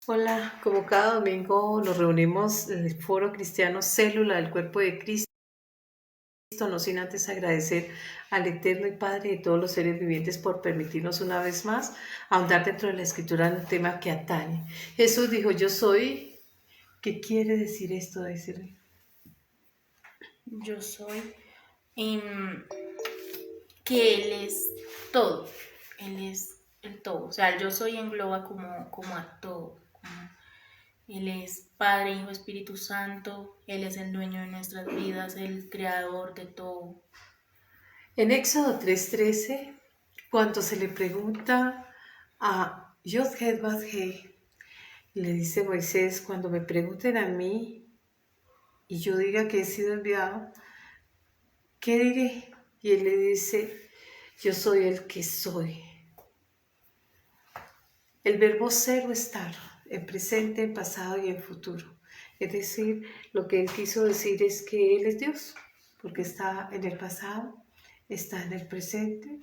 Hola, como cada domingo nos reunimos en el Foro Cristiano Célula del Cuerpo de Cristo, no sin antes agradecer al Eterno y Padre de todos los seres vivientes por permitirnos una vez más ahondar dentro de la Escritura en un tema que atañe. Jesús dijo, yo soy. ¿Qué quiere decir esto de decirle? Yo soy, em, que Él es todo, Él es el todo, o sea, el yo soy engloba como a todo, como Él es Padre, Hijo, Espíritu Santo, Él es el dueño de nuestras vidas, el creador de todo. En Éxodo 3:13, cuando se le pregunta a Yod-Heh-Vav-Heh, le dice Moisés, cuando me pregunten a mí y yo diga que he sido enviado, ¿qué diré? Y él le dice, yo soy el que soy. El verbo ser o estar, en presente, en pasado y en futuro. Es decir, lo que él quiso decir es que él es Dios, porque está en el pasado, está en el presente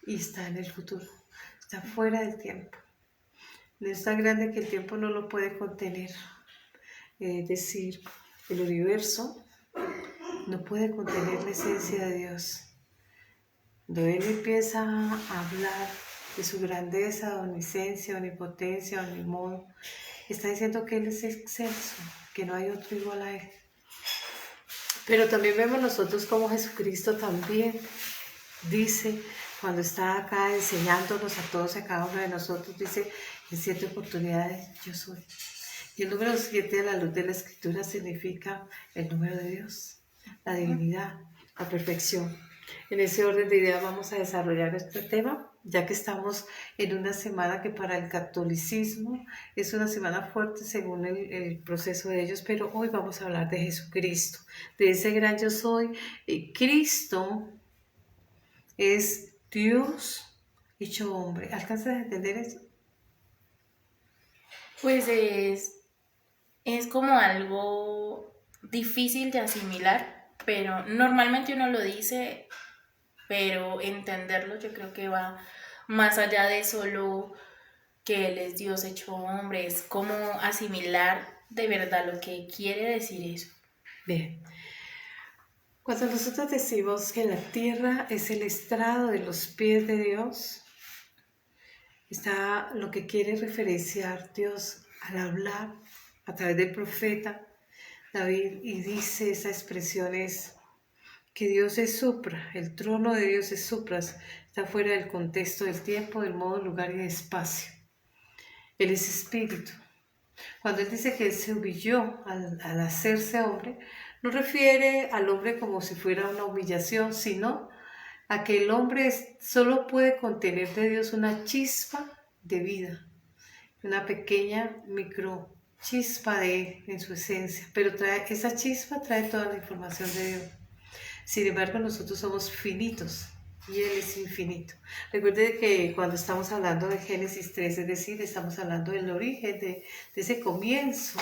y está en el futuro. Está fuera del tiempo. No es tan grande que el tiempo no lo puede contener. Es decir, el universo no puede contener la esencia de Dios. Cuando él empieza a hablar de su grandeza, omnisciencia, omnipotencia, omnimodo, está diciendo que él es excelso, que no hay otro igual a él. Pero también vemos nosotros como Jesucristo también dice, cuando está acá enseñándonos a todos y a cada uno de nosotros, dice en 7 oportunidades, yo soy. Y el número 7 a la luz de la Escritura significa el número de Dios, la divinidad, la perfección. En ese orden de ideas vamos a desarrollar este tema, ya que estamos en una semana que para el catolicismo es una semana fuerte según el proceso de ellos, pero hoy vamos a hablar de Jesucristo, de ese gran yo soy. Y Cristo es Dios hecho hombre. ¿Alcanzas a entender eso? Pues es como algo difícil de asimilar, pero normalmente uno lo dice, pero entenderlo yo creo que va más allá de solo que Él es Dios hecho hombre, es como asimilar de verdad lo que quiere decir eso. Bien. Cuando nosotros decimos que la tierra es el estrado de los pies de Dios, está lo que quiere referenciar Dios al hablar a través del profeta David y dice esa expresión es que Dios es supra, el trono de Dios es supra, está fuera del contexto del tiempo, del modo, lugar y espacio. Él es espíritu. Cuando él dice que él se humilló al hacerse hombre, no refiere al hombre como si fuera una humillación, sino a que el hombre solo puede contener de Dios una chispa de vida, una pequeña micro chispa de él en su esencia, pero esa chispa trae toda la información de Dios. Sin embargo, nosotros somos finitos y Él es infinito. Recuerde que cuando estamos hablando de Génesis 3, es decir, estamos hablando del origen, de ese comienzo,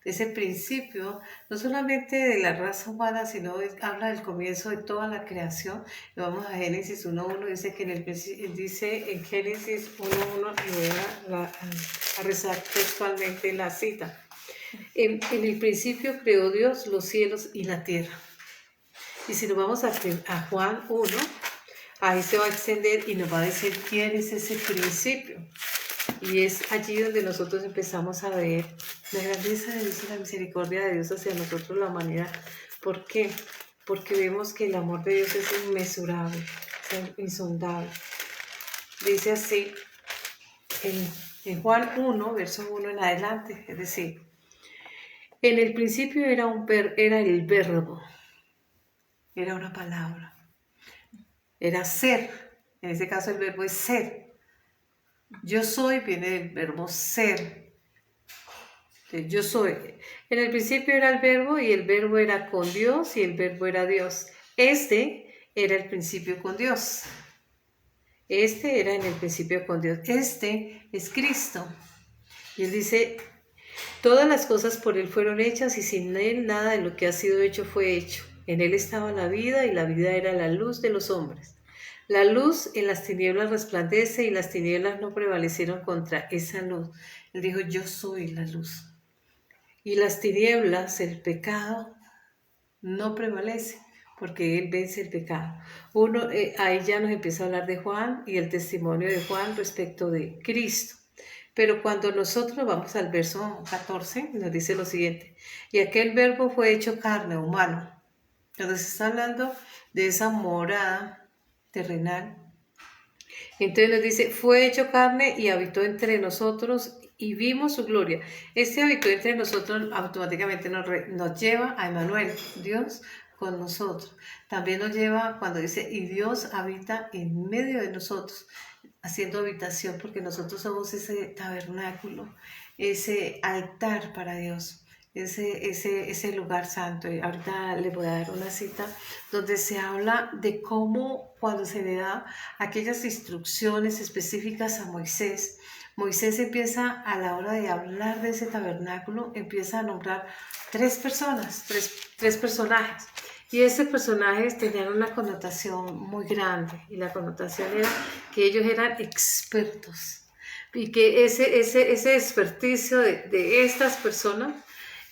de ese principio, no solamente de la raza humana, sino habla del comienzo de toda la creación. Y vamos a Génesis 1:1, dice que dice en Génesis 1:1, y voy a rezar textualmente la cita. En el principio creó Dios los cielos y la tierra. Y si nos vamos a Juan 1, ahí se va a extender y nos va a decir quién es ese principio. Y es allí donde nosotros empezamos a ver la grandeza de Dios y la misericordia de Dios hacia nosotros, la humanidad. ¿Por qué? Porque vemos que el amor de Dios es inmesurable, es insondable. Dice así en Juan 1, verso 1 en adelante, es decir, en el principio era el verbo, era una palabra. Era ser. En ese caso el verbo es ser. Yo soy viene del verbo ser. Yo soy. En el principio era el verbo y el verbo era con Dios y el verbo era Dios. Este era el principio con Dios. Este era en el principio con Dios. Este es Cristo. Y él dice, todas las cosas por él fueron hechas y sin él nada de lo que ha sido hecho fue hecho. En él estaba la vida y la vida era la luz de los hombres. La luz en las tinieblas resplandece y las tinieblas no prevalecieron contra esa luz. Él dijo, yo soy la luz. Y las tinieblas, el pecado, no prevalece porque Él vence el pecado. Ahí ya nos empieza a hablar de Juan y el testimonio de Juan respecto de Cristo. Pero cuando nosotros vamos al verso 14, nos dice lo siguiente, y aquel verbo fue hecho carne, humano. Entonces está hablando de esa morada terrenal. Entonces nos dice, fue hecho carne y habitó entre nosotros y vimos su gloria. Este habitó entre nosotros automáticamente nos lleva a Emmanuel, Dios con nosotros. También nos lleva cuando dice, y Dios habita en medio de nosotros, haciendo habitación, porque nosotros somos ese tabernáculo, ese altar para Dios. Ese lugar santo. Y ahorita le voy a dar una cita donde se habla de cómo cuando se le da aquellas instrucciones específicas a Moisés, Moisés empieza a la hora de hablar de ese tabernáculo, empieza a nombrar tres personas, tres personajes. Y esos personajes tenían una connotación muy grande y la connotación era que ellos eran expertos y que ese experticio de estas personas,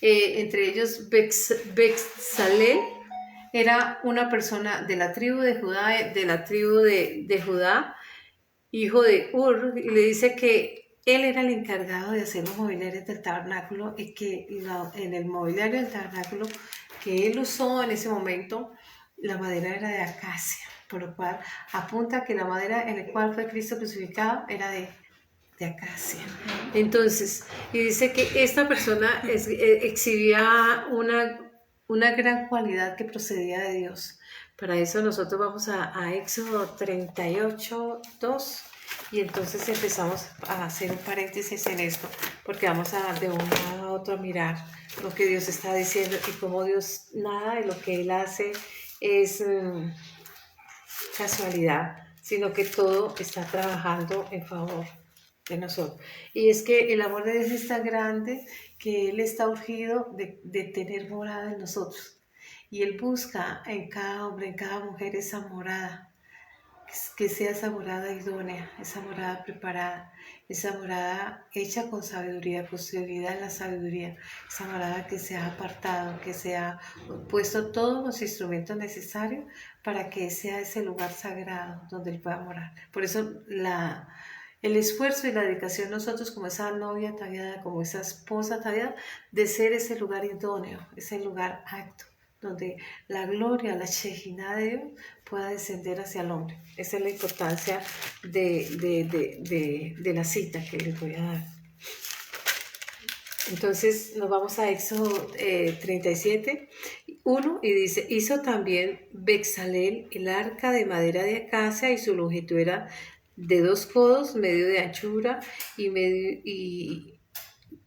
entre ellos Bezalel, era una persona de la tribu de Judá, hijo de Ur, y le dice que él era el encargado de hacer los mobiliarios del tabernáculo y que en el mobiliario del tabernáculo que él usó en ese momento, la madera era de acacia, por lo cual apunta que la madera en la cual fue Cristo crucificado era de acacia. Entonces, y dice que esta persona exhibía una gran cualidad que procedía de Dios. Para eso nosotros vamos a Éxodo 38, 2, y entonces empezamos a hacer un paréntesis en esto, porque vamos a de un lado a otro a mirar lo que Dios está diciendo y cómo Dios, nada de lo que Él hace es casualidad, sino que todo está trabajando en favor de nosotros. Y es que el amor de Dios es tan grande que Él está urgido de tener morada en nosotros. Y Él busca en cada hombre, en cada mujer esa morada, que sea esa morada idónea, esa morada preparada, esa morada hecha con sabiduría, posibilidad en la sabiduría, esa morada que se ha apartado, que se ha puesto todos los instrumentos necesarios para que sea ese lugar sagrado donde Él pueda morar. Por eso el esfuerzo y la dedicación nosotros como esa novia ataviada, como esa esposa ataviada, de ser ese lugar idóneo, ese lugar apto, donde la gloria, la Shejinah de Dios pueda descender hacia el hombre. Esa es la importancia de la cita que les voy a dar. Entonces nos vamos a Éxodo 37, 1, y dice, hizo también Bezalel el arca de madera de acacia y su longitud era de 2 codos, medio de anchura y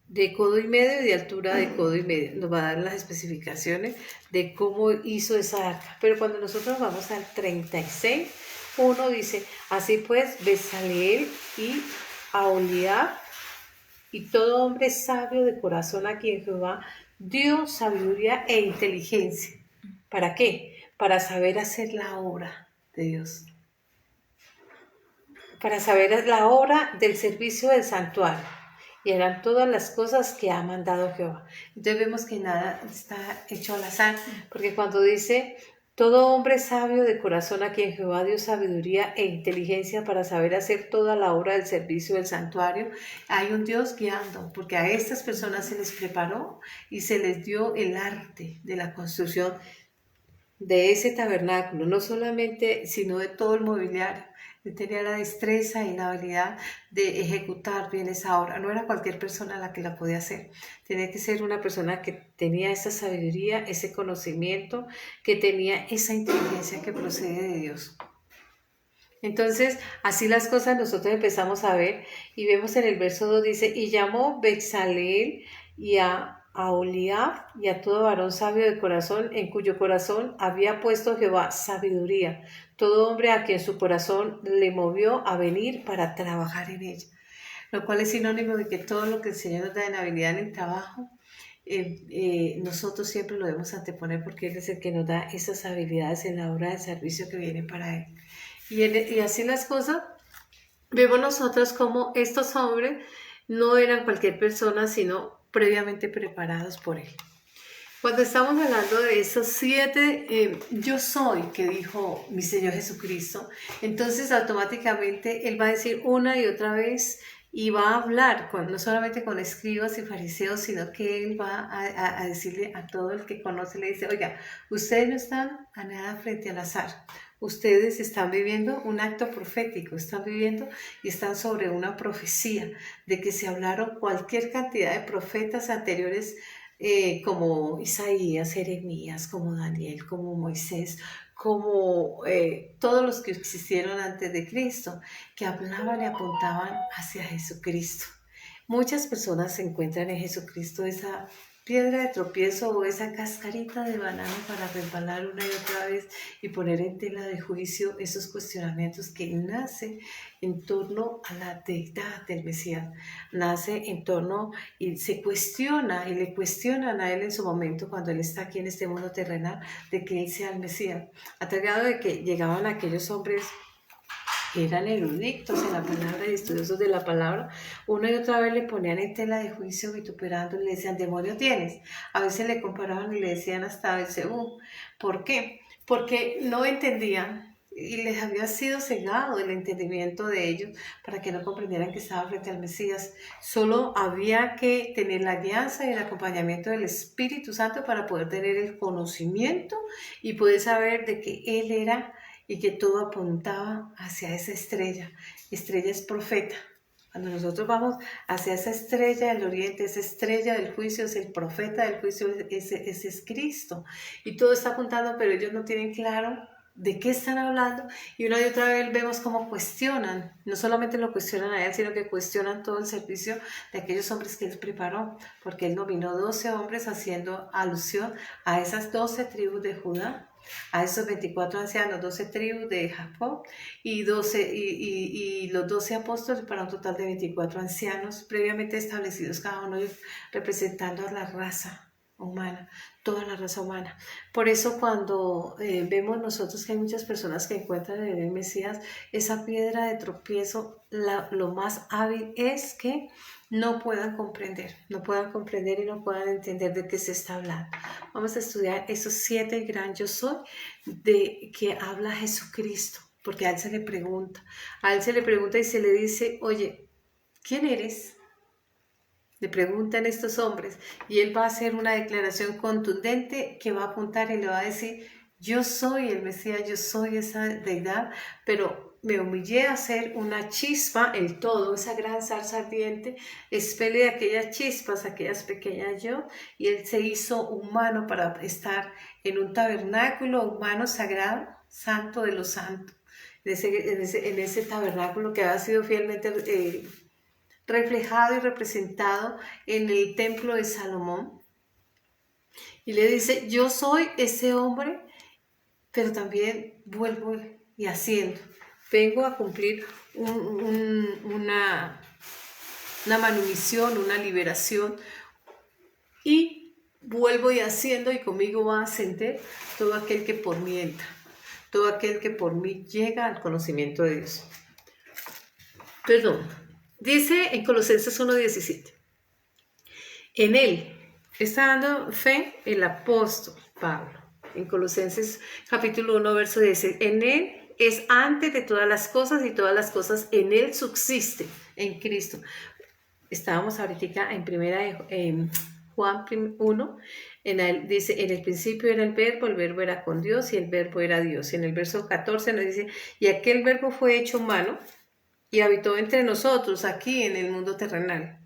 de codo y medio y de altura de codo y medio. Nos va a dar las especificaciones de cómo hizo esa arca. Pero cuando nosotros vamos al 36, 1 dice, así pues, Bezaleel y Aholiab y todo hombre sabio de corazón a quien Jehová dio sabiduría e inteligencia. ¿Para qué? Para saber hacer la obra de Dios. Para saber la obra del servicio del santuario. Y eran todas las cosas que ha mandado Jehová. Entonces vemos que nada está hecho al azar, porque cuando dice, todo hombre sabio de corazón a quien Jehová dio sabiduría e inteligencia para saber hacer toda la obra del servicio del santuario, hay un Dios guiando, porque a estas personas se les preparó y se les dio el arte de la construcción de ese tabernáculo, no solamente, sino de todo el mobiliario. Él tenía la destreza y la habilidad de ejecutar bien esa obra. No era cualquier persona la que la podía hacer. Tenía que ser una persona que tenía esa sabiduría, ese conocimiento, que tenía esa inteligencia que procede de Dios. Entonces, así las cosas nosotros empezamos a ver y vemos en el verso 2 dice, y llamó Bezaleel y a Aholiab y a todo varón sabio de corazón, en cuyo corazón había puesto Jehová sabiduría, todo hombre a quien su corazón le movió a venir para trabajar en ella. Lo cual es sinónimo de que todo lo que el Señor nos da en habilidad en el trabajo, nosotros siempre lo debemos anteponer porque Él es el que nos da esas habilidades en la obra de servicio que viene para Él. Y así las cosas, vemos nosotros como estos hombres no eran cualquier persona, sino previamente preparados por él. Cuando estamos hablando de esos 7 yo soy que dijo mi Señor Jesucristo, entonces automáticamente Él va a decir una y otra vez y va a hablar no solamente con escribas y fariseos, sino que Él va a decirle a todo el que conoce, le dice, oiga, ustedes no están a nada frente al azar. Ustedes están viviendo un acto profético, están viviendo y están sobre una profecía de que se hablaron cualquier cantidad de profetas anteriores como Isaías, Jeremías, como Daniel, como Moisés, como todos los que existieron antes de Cristo, que hablaban y apuntaban hacia Jesucristo. Muchas personas encuentran en Jesucristo esa piedra de tropiezo o esa cascarita de banano para resbalar una y otra vez y poner en tela de juicio esos cuestionamientos que nacen en torno a la deidad del Mesías, nace en torno y se cuestiona y le cuestionan a él en su momento cuando él está aquí en este mundo terrenal de que él sea el Mesías, a tal grado de que llegaban aquellos hombres que eran eruditos en la palabra y estudiosos de la palabra, una y otra vez le ponían en tela de juicio vituperando y le decían, demonio tienes. A veces le comparaban y le decían hasta Belcebú. ¿Por qué? Porque no entendían y les había sido cegado el entendimiento de ellos para que no comprendieran que estaba frente al Mesías. Solo había que tener la guianza y el acompañamiento del Espíritu Santo para poder tener el conocimiento y poder saber de que Él era y que todo apuntaba hacia esa estrella. Estrella es profeta. Cuando nosotros vamos hacia esa estrella del oriente, esa estrella del juicio, es el profeta del juicio, ese es Cristo. Y todo está apuntando, pero ellos no tienen claro de qué están hablando. Y una y otra vez vemos cómo cuestionan. No solamente lo cuestionan a él, sino que cuestionan todo el servicio de aquellos hombres que él preparó. Porque él nominó 12 hombres haciendo alusión a esas 12 tribus de Judá, a esos 24 ancianos, 12 tribus de Jacob y los 12 apóstoles para un total de 24 ancianos previamente establecidos, cada uno representando a la raza humana, toda la raza humana. Por eso cuando vemos nosotros que hay muchas personas que encuentran en el Mesías esa piedra de tropiezo, lo más hábil es que no puedan comprender y no puedan entender de qué se está hablando. Vamos a estudiar esos 7 gran yo soy de que habla Jesucristo, porque a él se le pregunta y se le dice, oye, ¿quién eres? Le preguntan estos hombres y él va a hacer una declaración contundente que va a apuntar y le va a decir, yo soy el Mesías, yo soy esa deidad, pero me humillé a ser una chispa, el todo, esa gran zarza ardiente, expele de aquellas chispas, aquellas pequeñas yo, y él se hizo humano para estar en un tabernáculo humano sagrado, santo de los santos, en ese tabernáculo que ha sido fielmente reflejado y representado en el templo de Salomón. Y le dice, yo soy ese hombre, pero también vuelvo y haciendo. Vengo a cumplir una manumisión, una liberación, y vuelvo y haciendo, y conmigo va a ascender todo aquel que por mí entra, todo aquel que por mí llega al conocimiento de Dios. Perdón. Dice en Colosenses 1:17, en él está dando fe el apóstol Pablo. En Colosenses capítulo 1, verso 10, en él es antes de todas las cosas y todas las cosas en él subsisten, en Cristo. Estábamos ahorita en Juan 1, dice, en el principio era el verbo era con Dios y el verbo era Dios. Y en el verso 14 nos dice, y aquel verbo fue hecho humano y habitó entre nosotros aquí en el mundo terrenal.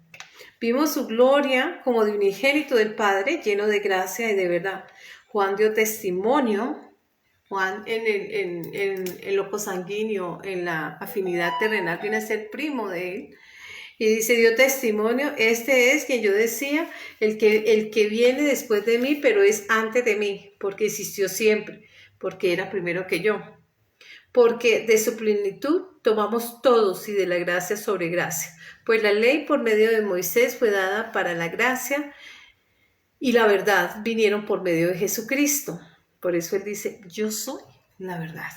Vimos su gloria como de unigénito del Padre, lleno de gracia y de verdad. Juan dio testimonio, Juan en lo consanguíneo, en la afinidad terrenal, viene a ser primo de él. Y dice, dio testimonio, este es quien yo decía, el que viene después de mí, pero es antes de mí, porque existió siempre, porque era primero que yo. Porque de su plenitud tomamos todos y de la gracia sobre gracia. Pues la ley por medio de Moisés fue dada para la gracia y la verdad vinieron por medio de Jesucristo. Por eso él dice, yo soy la verdad.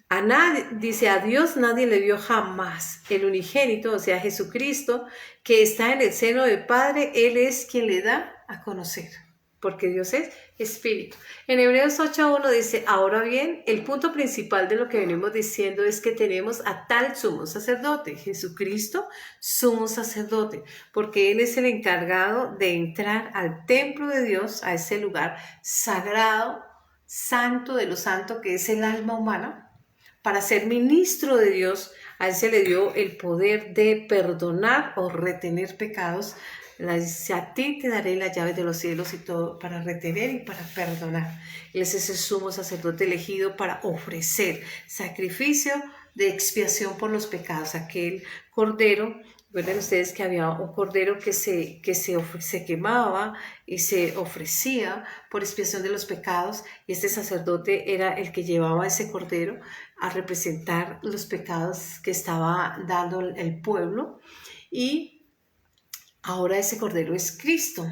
A nadie, dice, a Dios nadie le vio jamás. El unigénito, o sea, Jesucristo, que está en el seno del Padre, Él es quien le da a conocer, porque Dios es espíritu. En Hebreos 8:1 dice, ahora bien, el punto principal de lo que venimos diciendo es que tenemos a tal sumo sacerdote, Jesucristo, sumo sacerdote, porque Él es el encargado de entrar al templo de Dios, a ese lugar sagrado, santo de lo santo, que es el alma humana. Para ser ministro de Dios, a él se le dio el poder de perdonar o retener pecados. Dice, a ti te daré las llaves de los cielos y todo para retener y para perdonar. Él es ese sumo sacerdote elegido para ofrecer sacrificio de expiación por los pecados. Aquel cordero, recuerden ustedes que había un cordero que se quemaba y se ofrecía por expiación de los pecados, y este sacerdote era el que llevaba ese cordero a representar los pecados que estaba dando el pueblo. Y ahora ese cordero es Cristo,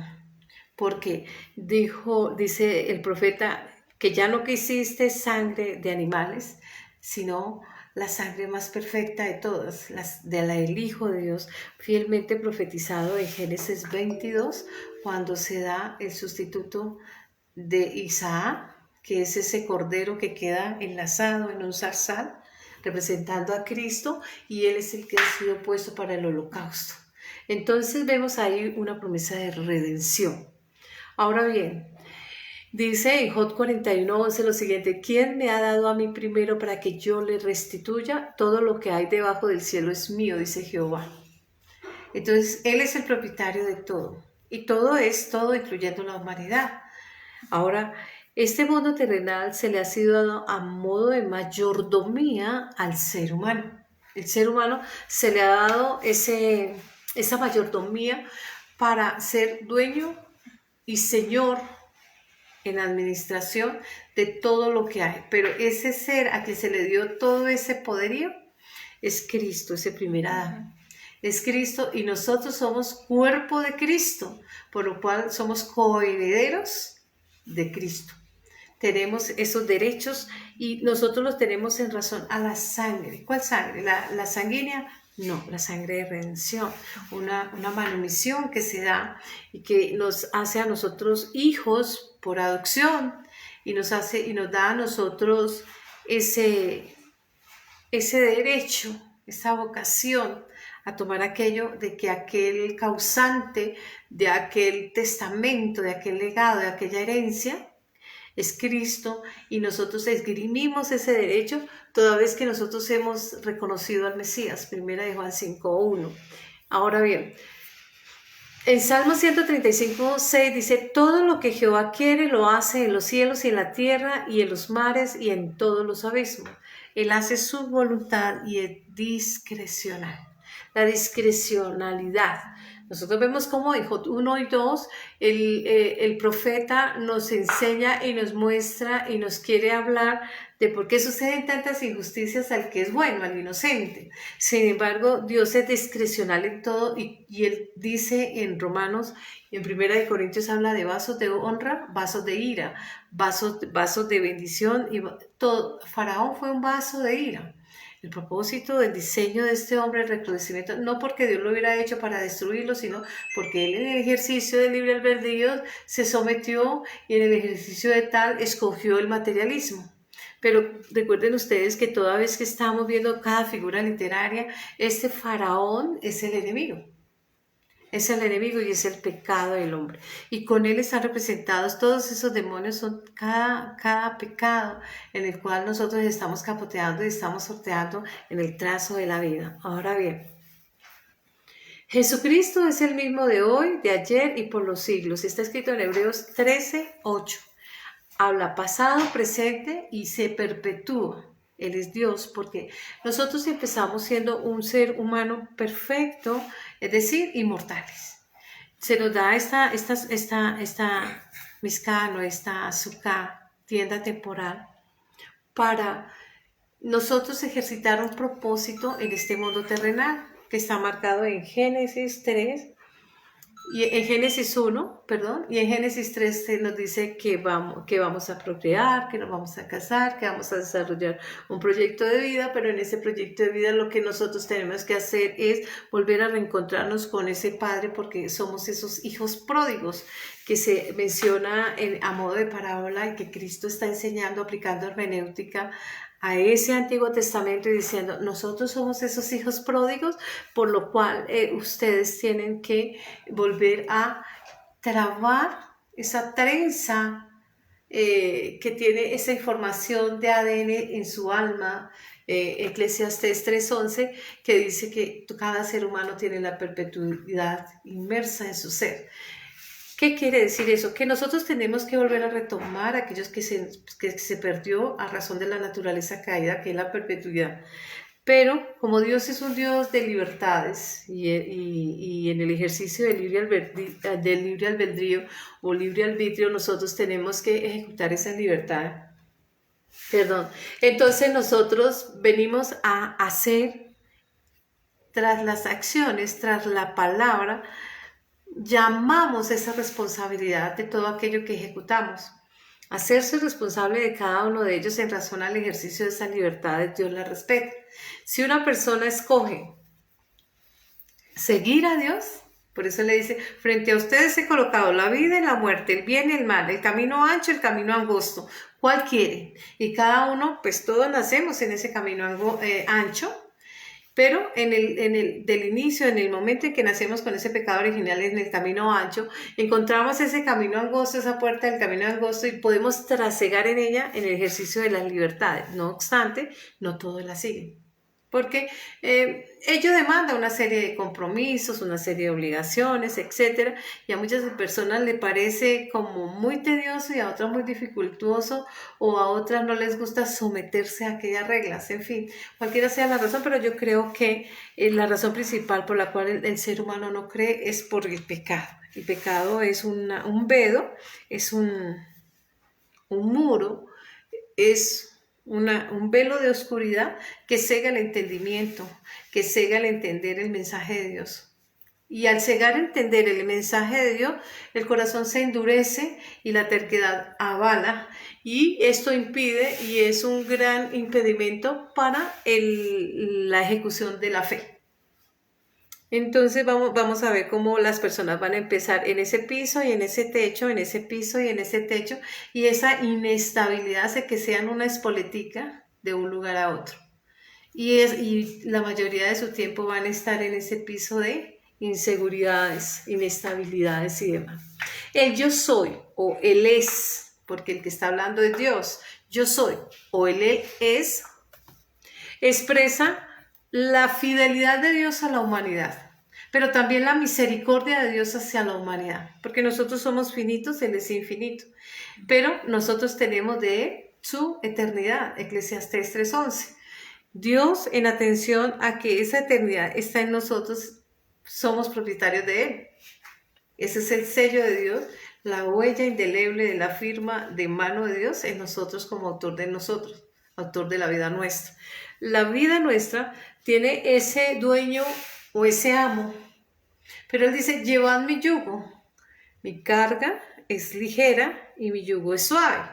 porque dice el profeta, que ya no quisiste sangre de animales, sino la sangre más perfecta de todas, de la del Hijo de Dios, fielmente profetizado en Génesis 22, cuando se da el sustituto de Isaac, que es ese cordero que queda enlazado en un zarzal, representando a Cristo, y Él es el que ha sido puesto para el holocausto. Entonces vemos ahí una promesa de redención. Ahora bien, dice en Job 41:11 lo siguiente, ¿quién me ha dado a mí primero para que yo le restituya? Todo lo que hay debajo del cielo es mío, dice Jehová. Entonces, Él es el propietario de todo, y todo es todo, incluyendo la humanidad. Ahora, este mundo terrenal se le ha sido dado a modo de mayordomía al ser humano. El ser humano se le ha dado esa mayordomía para ser dueño y señor en administración de todo lo que hay. Pero ese ser a quien se le dio todo ese poderío es Cristo, ese primer Adán. Es Cristo, y nosotros somos cuerpo de Cristo, por lo cual somos coherederos de Cristo. Tenemos esos derechos y nosotros los tenemos en razón a la sangre. ¿Cuál sangre? ¿La sanguínea? No, la sangre de redención, una manumisión que se da y que nos hace a nosotros hijos por adopción, y nos da a nosotros ese derecho, esa vocación a tomar aquello de que aquel causante de aquel testamento, de aquel legado, de aquella herencia, es Cristo, y nosotros esgrimimos ese derecho toda vez que nosotros hemos reconocido al Mesías. Primera de Juan 5:1. Ahora bien, en Salmo 135:6 dice, todo lo que Jehová quiere lo hace en los cielos y en la tierra y en los mares y en todos los abismos. Él hace su voluntad y es discrecional. La discrecionalidad. Nosotros vemos como en Job 1 y 2 el profeta nos enseña y nos muestra y nos quiere hablar de por qué suceden tantas injusticias al que es bueno, al inocente. Sin embargo, Dios es discrecional en todo, y Él dice en Romanos y en Primera de Corintios habla de vasos de honra, vasos de ira, vasos de bendición, y todo. Faraón fue un vaso de ira. El propósito del diseño de este hombre, el recrudecimiento, no porque Dios lo hubiera hecho para destruirlo, sino porque él en el ejercicio del libre albedrío se sometió, y en el ejercicio de tal escogió el materialismo. Pero recuerden ustedes que toda vez que estamos viendo cada figura literaria, este faraón es el enemigo. Es el enemigo y es el pecado del hombre. Y con él están representados todos esos demonios, son cada pecado en el cual nosotros estamos capoteando y estamos sorteando en el trazo de la vida. Ahora bien, Jesucristo es el mismo de hoy, de ayer y por los siglos. Está escrito en Hebreos 13:8. Habla pasado, presente y se perpetúa. Él es Dios, porque nosotros empezamos siendo un ser humano perfecto, es decir, inmortales. Se nos da esta Mizcano, esta Sukkah, tienda temporal, para nosotros ejercitar un propósito en este mundo terrenal, que está marcado en Génesis 3, Y en Génesis 1, perdón, y en Génesis 3 se nos dice que vamos a procrear, que nos vamos a casar, que vamos a desarrollar un proyecto de vida, pero en ese proyecto de vida lo que nosotros tenemos que hacer es volver a reencontrarnos con ese Padre, porque somos esos hijos pródigos que se menciona a modo de parábola y que Cristo está enseñando, aplicando hermenéutica a ese Antiguo Testamento y diciendo, nosotros somos esos hijos pródigos, por lo cual ustedes tienen que volver a trabar esa trenza que tiene esa información de ADN en su alma, Eclesiastés 3:11, que dice que cada ser humano tiene la perpetuidad inmersa en su ser. ¿Qué quiere decir eso? Que nosotros tenemos que volver a retomar aquellos que se perdió a razón de la naturaleza caída, que es la perpetuidad. Pero como Dios es un Dios de libertades y en el ejercicio del libre albedrío o libre arbitrio, nosotros tenemos que ejecutar esa libertad. Perdón. Entonces nosotros venimos a hacer, tras las acciones, tras la palabra, llamamos esa responsabilidad de todo aquello que ejecutamos. Hacerse responsable de cada uno de ellos en razón al ejercicio de esa libertad, Dios la respeta. Si una persona escoge seguir a Dios, por eso le dice, frente a ustedes he colocado la vida y la muerte, el bien y el mal, el camino ancho, el camino angosto. ¿Cuál quiere? Y cada uno, pues todos nacemos en ese camino ancho, pero del inicio, en el momento en que nacemos con ese pecado original en el camino ancho, encontramos ese camino angosto, esa puerta del camino angosto y podemos trasegar en ella en el ejercicio de las libertades. No obstante, no todos la siguen. Porque ello demanda una serie de compromisos, una serie de obligaciones, etc. Y a muchas personas le parece como muy tedioso y a otras muy dificultuoso, o a otras no les gusta someterse a aquellas reglas. En fin, cualquiera sea la razón, pero yo creo que la razón principal por la cual el ser humano no cree es por el pecado. El pecado es un vedo, es un muro, es un velo de oscuridad que cega el entendimiento, que cega el entender el mensaje de Dios. Y al cegar entender el mensaje de Dios, el corazón se endurece y la terquedad avala. Y esto impide y es un gran impedimento para la ejecución de la fe. Entonces vamos a ver cómo las personas van a empezar en ese piso y en ese techo, en ese piso y en ese techo, y esa inestabilidad hace que sean una espoletica de un lugar a otro. Y la mayoría de su tiempo van a estar en ese piso de inseguridades, inestabilidades y demás. El yo soy o el es, porque el que está hablando es Dios, yo soy o el es, expresa la fidelidad de Dios a la humanidad, pero también la misericordia de Dios hacia la humanidad, porque nosotros somos finitos, Él es infinito, pero nosotros tenemos de Él su eternidad, Eclesiastés 3:11. Dios, en atención a que esa eternidad está en nosotros, somos propietarios de Él. Ese es el sello de Dios, la huella indeleble de la firma de mano de Dios en nosotros como autor de nosotros, autor de la vida nuestra. La vida nuestra tiene ese dueño o ese amo, pero Él dice, llevad mi yugo, mi carga es ligera y mi yugo es suave.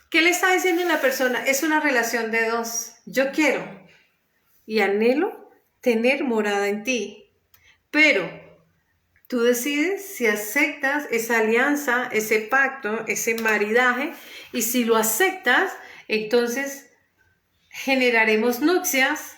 ¿Qué le está diciendo la persona? Es una relación de dos. Yo quiero y anhelo tener morada en ti, pero tú decides si aceptas esa alianza, ese pacto, ese maridaje, y si lo aceptas, entonces generaremos nupcias,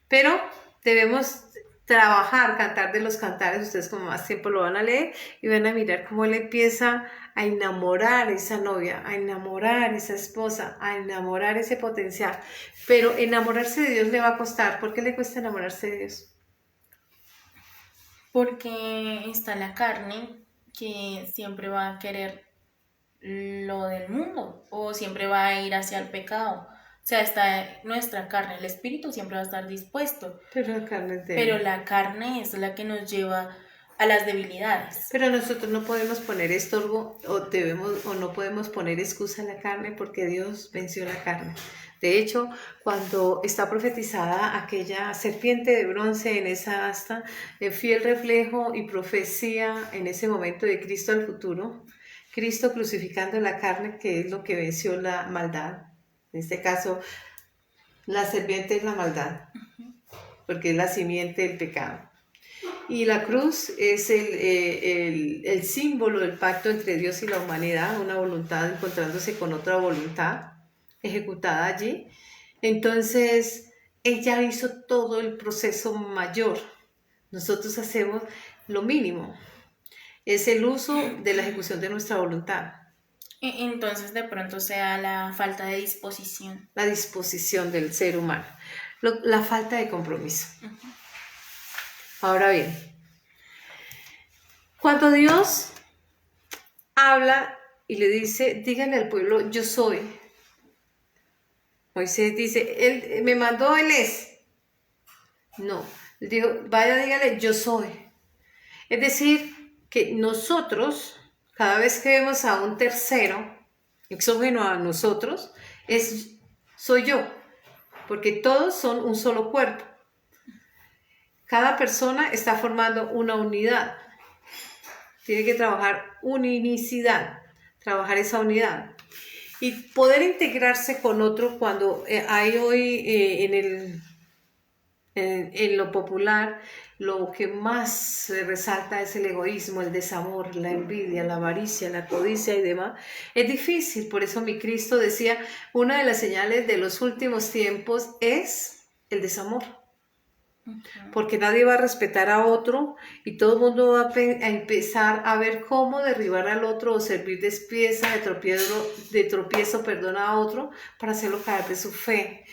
pero debemos trabajar, cantar de los cantares. Ustedes como más tiempo lo van a leer y van a mirar cómo él empieza a enamorar a esa novia, a enamorar a esa esposa, a enamorar ese potencial. Pero enamorarse de Dios le va a costar. ¿Por qué le cuesta enamorarse de Dios? Porque está la carne que siempre va a querer lo del mundo o siempre va a ir hacia el pecado. O sea, está nuestra carne, el espíritu siempre va a estar dispuesto. Pero la carne es débil. Pero la carne es la que nos lleva a las debilidades. Pero nosotros no podemos poner estorbo o no podemos poner excusa en la carne porque Dios venció la carne. De hecho, cuando está profetizada aquella serpiente de bronce en esa asta, fiel reflejo y profecía en ese momento de Cristo al futuro, Cristo crucificando la carne, que es lo que venció la maldad. En este caso, la serpiente es la maldad, porque es la simiente del pecado. Y la cruz es el símbolo del pacto entre Dios y la humanidad, una voluntad encontrándose con otra voluntad ejecutada allí. Entonces, ella hizo todo el proceso mayor. Nosotros hacemos lo mínimo. Es el uso de la ejecución de nuestra voluntad. Entonces, de pronto sea la falta de disposición. La disposición del ser humano. La falta de compromiso. Ahora bien, cuando Dios habla y le dice, díganle al pueblo, yo soy. Moisés dice, él me mandó, él es. No, él dijo, vaya, dígale, yo soy. Es decir, que nosotros, cada vez que vemos a un tercero, exógeno a nosotros, soy yo, porque todos son un solo cuerpo. Cada persona está formando una unidad. Tiene que trabajar unicidad, trabajar esa unidad. Y poder integrarse con otro cuando hay hoy en lo popular, lo que más se resalta es el egoísmo, el desamor, la envidia, la avaricia, la codicia y demás. Es difícil, por eso mi Cristo decía, una de las señales de los últimos tiempos es el desamor. Porque nadie va a respetar a otro y todo el mundo va a empezar a ver cómo derribar al otro o servir de pieza de tropiezo a otro para hacerlo caer de su fe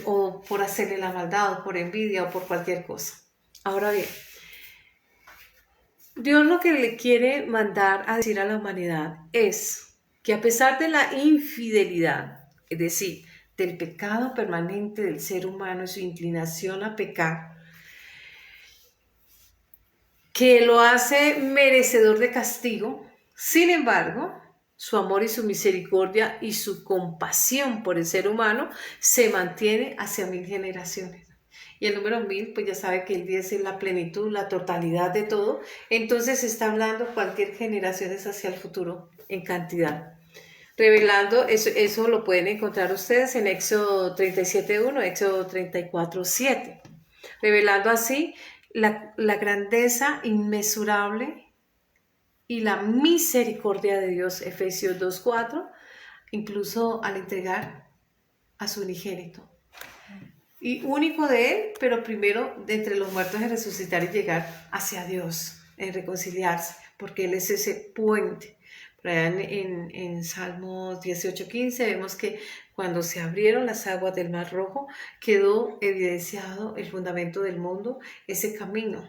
o por hacerle la maldad o por envidia o por cualquier cosa. Ahora bien, Dios lo que le quiere mandar a decir a la humanidad es que a pesar de la infidelidad, es decir, del pecado permanente del ser humano y su inclinación a pecar, que lo hace merecedor de castigo, sin embargo, su amor y su misericordia y su compasión por el ser humano se mantiene hacia 1000 generaciones. Y el número 1000, pues ya sabe que el 10 es la plenitud, la totalidad de todo. Entonces está hablando cualquier generación es hacia el futuro en cantidad. Revelando, eso lo pueden encontrar ustedes en Éxodo 37.1, Éxodo 34.7. Revelando así la grandeza inmesurable y la misericordia de Dios, Efesios 2.4, incluso al entregar a su unigénito. Y único de Él, pero primero de entre los muertos en resucitar y llegar hacia Dios, en reconciliarse, porque Él es ese puente. Por allá en Salmos 18.15 vemos que cuando se abrieron las aguas del Mar Rojo, quedó evidenciado el fundamento del mundo, ese camino.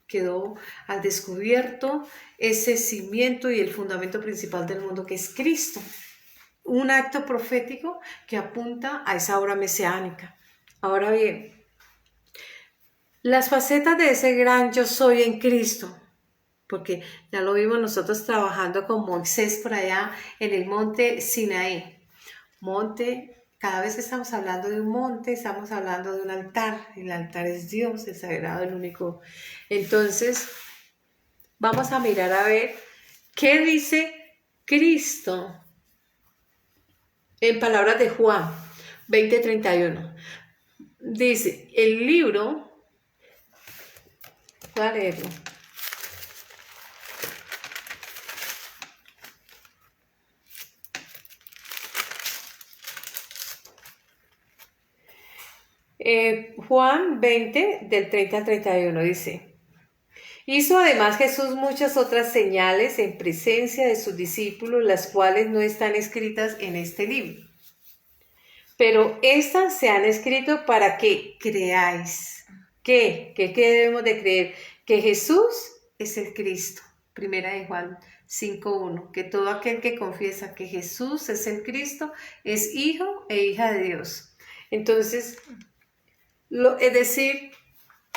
Quedó al descubierto ese cimiento y el fundamento principal del mundo, que es Cristo. Un acto profético que apunta a esa obra mesiánica. Ahora bien, las facetas de ese gran yo soy en Cristo, porque ya lo vimos nosotros trabajando con Moisés por allá en el monte Sinaí. Monte, cada vez que estamos hablando de un monte, estamos hablando de un altar. El altar es Dios, el sagrado, el único. Entonces, vamos a mirar a ver qué dice Cristo en palabras de Juan 20:31. Dice, el libro, voy a leerlo. Juan 20, del 30 al 31 dice, hizo además Jesús muchas otras señales en presencia de sus discípulos, las cuales no están escritas en este libro. Pero estas se han escrito para que creáis. ¿Qué debemos de creer? Que Jesús es el Cristo. Primera de Juan 5.1. Que todo aquel que confiesa que Jesús es el Cristo es hijo e hija de Dios. Entonces, es decir,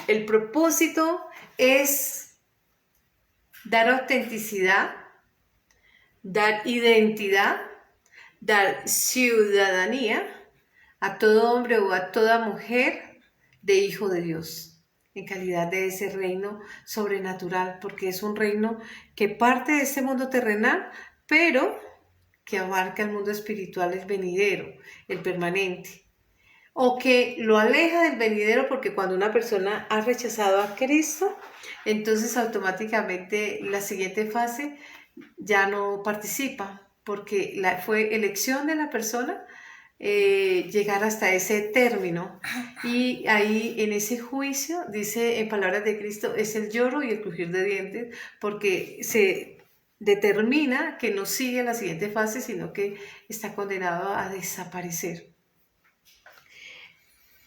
el propósito es dar autenticidad, dar identidad, dar ciudadanía a todo hombre o a toda mujer de hijo de Dios, en calidad de ese reino sobrenatural, porque es un reino que parte de este mundo terrenal, pero que abarca el mundo espiritual, el venidero, el permanente, o que lo aleja del venidero, porque cuando una persona ha rechazado a Cristo, entonces automáticamente la siguiente fase ya no participa, porque fue elección de la persona llegar hasta ese término. Y ahí en ese juicio, dice en palabras de Cristo, es el lloro y el crujir de dientes, porque se determina que no sigue la siguiente fase, sino que está condenado a desaparecer.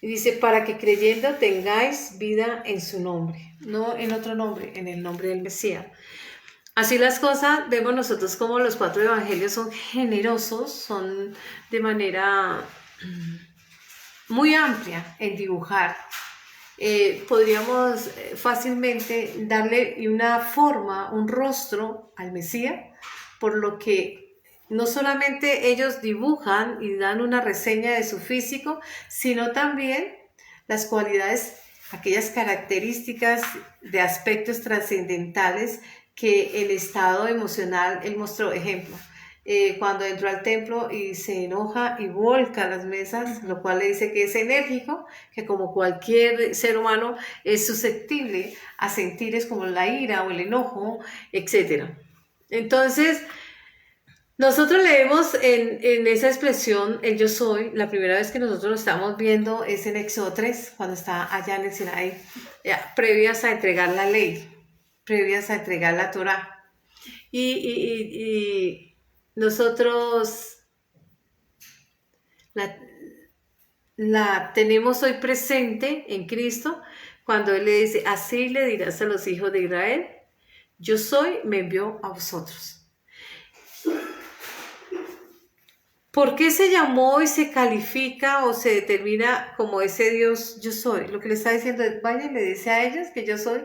Y dice, para que creyendo tengáis vida en su nombre, no en otro nombre, en el nombre del Mesías. Así las cosas, vemos nosotros como los 4 evangelios son generosos, son de manera muy amplia en dibujar. Podríamos fácilmente darle una forma, un rostro al Mesías, por lo que no solamente ellos dibujan y dan una reseña de su físico, sino también las cualidades, aquellas características de aspectos trascendentales que el estado emocional, él mostró ejemplo. Cuando entró al templo y se enoja y volca las mesas, lo cual le dice que es enérgico, que como cualquier ser humano es susceptible a sentires como la ira o el enojo, etc. Entonces, nosotros leemos en esa expresión, el yo soy, la primera vez que nosotros lo estamos viendo es en Éxodo 3, cuando está allá en el Sinaí, previas a entregar la ley, previas a entregar la Torá. Y nosotros la tenemos hoy presente en Cristo cuando Él le dice, así le dirás a los hijos de Israel, yo soy, me envió a vosotros. ¿Por qué se llamó y se califica o se determina como ese Dios yo soy? Lo que le está diciendo es, vaya y le dice a ellos que yo soy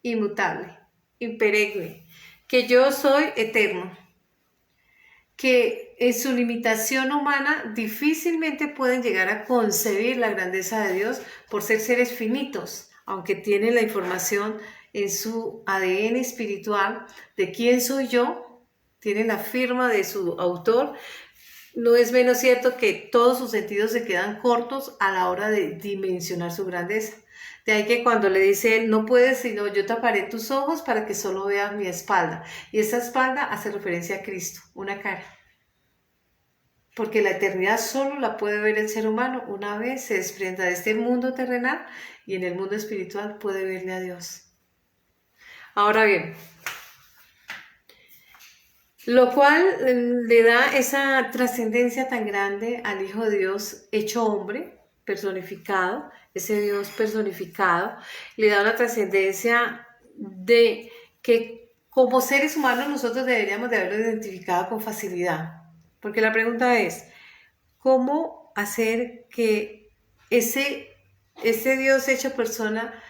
inmutable, imperenne, que yo soy eterno, que en su limitación humana difícilmente pueden llegar a concebir la grandeza de Dios por ser seres finitos, aunque tienen la información en su ADN espiritual de quién soy yo, tienen la firma de su autor. No es menos cierto que todos sus sentidos se quedan cortos a la hora de dimensionar su grandeza. De ahí que cuando le dice él, no puedes, sino yo taparé tus ojos para que solo veas mi espalda. Y esa espalda hace referencia a Cristo, una cara. Porque la eternidad solo la puede ver el ser humano una vez se desprenda de este mundo terrenal y en el mundo espiritual puede verle a Dios. Ahora bien, lo cual le da esa trascendencia tan grande al Hijo de Dios hecho hombre, personificado, ese Dios personificado, le da una trascendencia de que como seres humanos nosotros deberíamos de haberlo identificado con facilidad. Porque la pregunta es, ¿cómo hacer que ese Dios hecho persona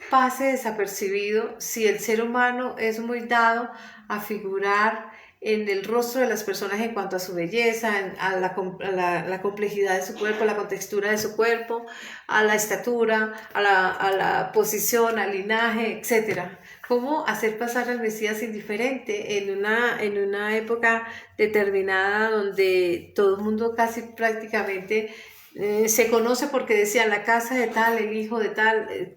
pase desapercibido si el ser humano es muy dado a figurar en el rostro de las personas en cuanto a su belleza, a la complejidad de su cuerpo, a la contextura de su cuerpo, a la estatura, a la posición, al linaje, etc.? ¿Cómo hacer pasar al Mesías indiferente en una época determinada donde todo el mundo casi prácticamente se conoce porque decían la casa de tal, el hijo de tal?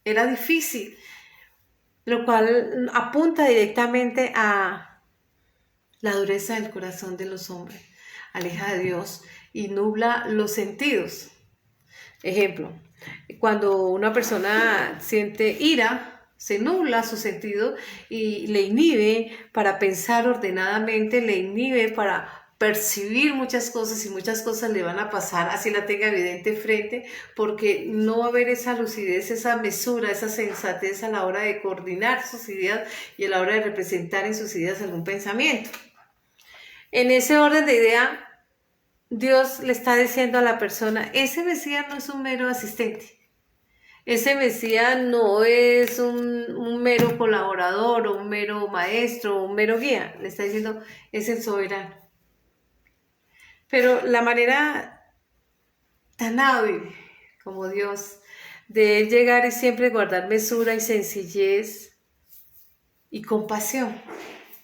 Era difícil, lo cual apunta directamente a la dureza del corazón de los hombres, aleja de Dios y nubla los sentidos. Ejemplo, cuando una persona siente ira, se nubla su sentido y le inhibe para pensar ordenadamente, le inhibe para percibir muchas cosas y muchas cosas le van a pasar así la tenga evidente frente, porque no va a haber esa lucidez, esa mesura, esa sensatez a la hora de coordinar sus ideas y a la hora de representar en sus ideas algún pensamiento. En ese orden de idea, Dios le está diciendo a la persona, ese Mesías no es un mero asistente, Ese Mesías no es un mero colaborador o un mero maestro o un mero guía. Le está diciendo, es el soberano. Pero la manera tan hábil como Dios de él llegar y siempre guardar mesura y sencillez y compasión,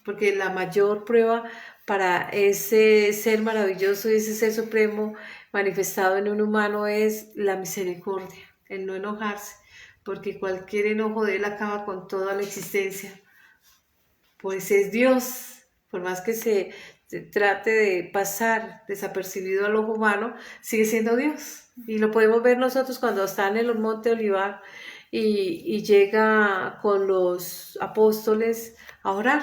porque la mayor prueba para ese ser maravilloso y ese ser supremo manifestado en un humano es la misericordia, el no enojarse, porque cualquier enojo de él acaba con toda la existencia, pues es Dios, por más que se trate de pasar desapercibido al ojo humano, sigue siendo Dios. Y lo podemos ver nosotros cuando está en el monte Olivar y llega con los apóstoles a orar.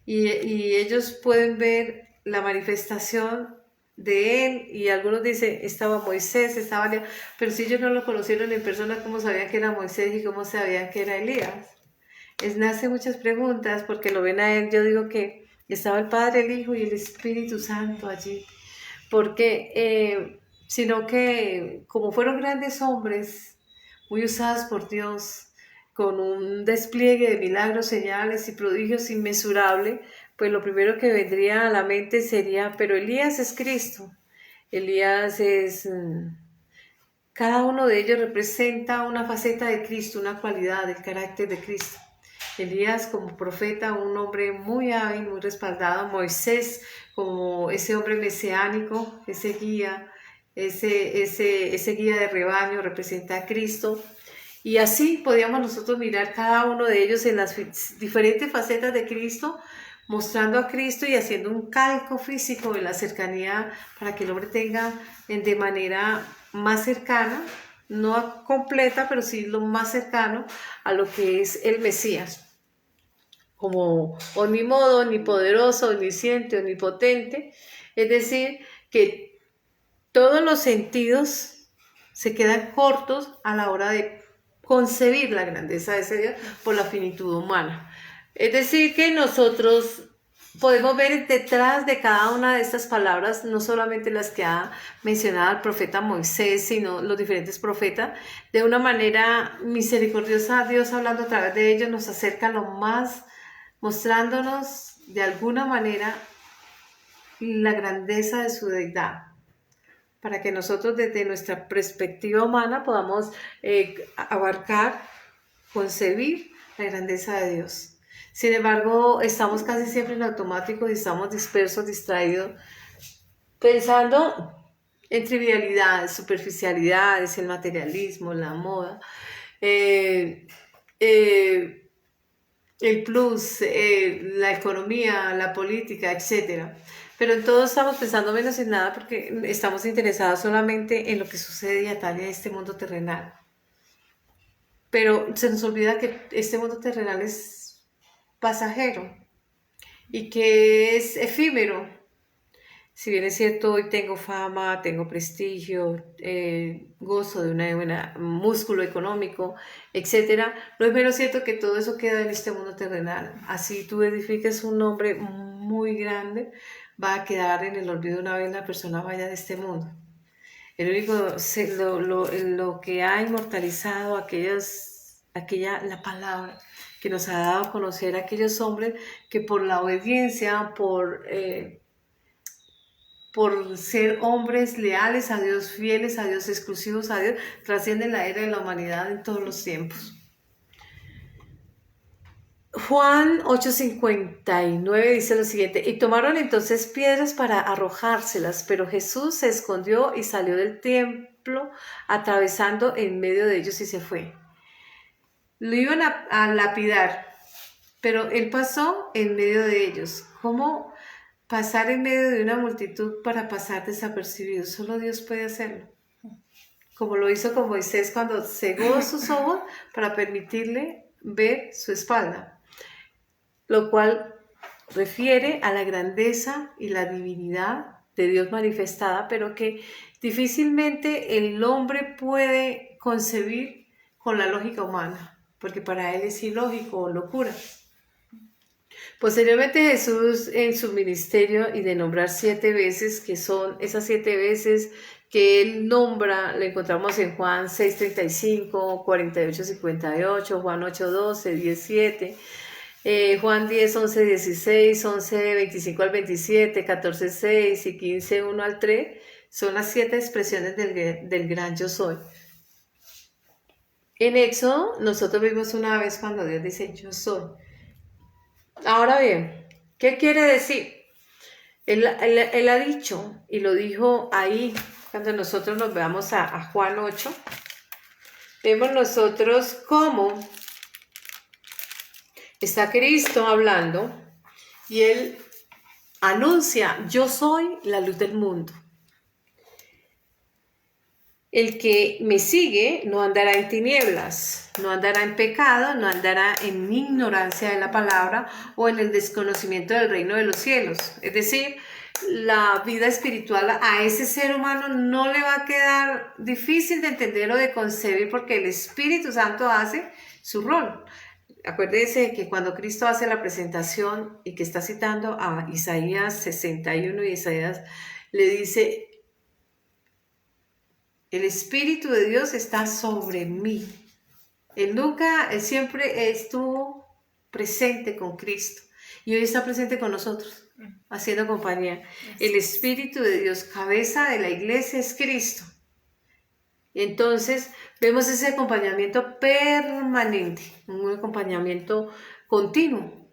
Y ellos pueden ver la manifestación de él, y algunos dicen, estaba Moisés, estaba Elías, pero si ellos no lo conocieron en persona, ¿cómo sabían que era Moisés y cómo sabían que era Elías? Nace muchas preguntas porque lo ven a él. Yo digo que estaba el Padre, el Hijo y el Espíritu Santo allí, porque sino que como fueron grandes hombres, muy usados por Dios, con un despliegue de milagros, señales y prodigios inmesurable, pues lo primero que vendría a la mente sería, pero Elías es Cristo. Elías es... cada uno de ellos representa una faceta de Cristo, una cualidad del carácter de Cristo. Elías como profeta, un hombre muy hábil, muy respaldado. Moisés como ese hombre mesiánico, ese guía, ese guía de rebaño, representa a Cristo. Y así podíamos nosotros mirar cada uno de ellos en las diferentes facetas de Cristo, mostrando a Cristo y haciendo un calco físico de la cercanía para que el hombre tenga de manera más cercana, no completa, pero sí lo más cercano a lo que es el Mesías, como omnimodo, omnipoderoso, omnisciente, omnipotente, es decir, que todos los sentidos se quedan cortos a la hora de concebir la grandeza de ese Dios por la finitud humana. Es decir, que nosotros podemos ver detrás de cada una de estas palabras, no solamente las que ha mencionado el profeta Moisés, sino los diferentes profetas, de una manera misericordiosa. Dios, hablando a través de ellos, nos acerca lo más, mostrándonos de alguna manera la grandeza de su deidad, para que nosotros desde nuestra perspectiva humana podamos abarcar, concebir la grandeza de Dios. Sin embargo, estamos casi siempre en automático y estamos dispersos, distraídos, pensando en trivialidades, superficialidades, el materialismo, la moda, eh, eh, el plus, la economía, la política, etc. Pero en todo estamos pensando menos en nada porque estamos interesados solamente en lo que sucede y atañe a este mundo terrenal. Pero se nos olvida que este mundo terrenal es pasajero y que es efímero. Si bien es cierto, hoy tengo fama, tengo prestigio, gozo de una buena músculo económico, etcétera, no es menos cierto que todo eso queda en este mundo terrenal. Así tú edifiques un nombre muy grande, va a quedar en el olvido una vez la persona vaya de este mundo. El único, lo que ha inmortalizado la palabra que nos ha dado a conocer a aquellos hombres que por la obediencia, por ser hombres leales a Dios, fieles a Dios, exclusivos a Dios, trascienden la era de la humanidad en todos los tiempos. Juan 8:59 dice lo siguiente: y tomaron entonces piedras para arrojárselas, pero Jesús se escondió y salió del templo, atravesando en medio de ellos y se fue. Lo iban a lapidar, pero él pasó en medio de ellos. ¿Cómo pasar en medio de una multitud para pasar desapercibido? Solo Dios puede hacerlo. Como lo hizo con Moisés cuando cegó sus ojos para permitirle ver su espalda, lo cual refiere a la grandeza y la divinidad de Dios manifestada, pero que difícilmente el hombre puede concebir con la lógica humana, porque para él es ilógico o locura. Posteriormente Jesús en su ministerio y de nombrar 7 veces, que son esas 7 veces que él nombra, lo encontramos en Juan 6:35, 48:58, Juan 8:12, 17, Juan 10:11-16, 11:25-27, 14:6 y 15:1-3, son las 7 expresiones del gran yo soy. En Éxodo, nosotros vimos una vez cuando Dios dice yo soy. Ahora bien, ¿qué quiere decir? Él ha dicho, y lo dijo ahí, cuando nosotros nos veamos a Juan 8, vemos nosotros cómo está Cristo hablando y Él anuncia, yo soy la luz del mundo. El que me sigue no andará en tinieblas, no andará en pecado, no andará en ignorancia de la palabra o en el desconocimiento del reino de los cielos. Es decir, la vida espiritual a ese ser humano no le va a quedar difícil de entender o de concebir porque el Espíritu Santo hace su rol. Acuérdense que cuando Cristo hace la presentación y que está citando a Isaías 61 y Isaías le dice, el Espíritu de Dios está sobre mí. Él siempre estuvo presente con Cristo y hoy está presente con nosotros, haciendo compañía. El Espíritu de Dios, cabeza de la iglesia, es Cristo. Entonces, vemos ese acompañamiento permanente, un acompañamiento continuo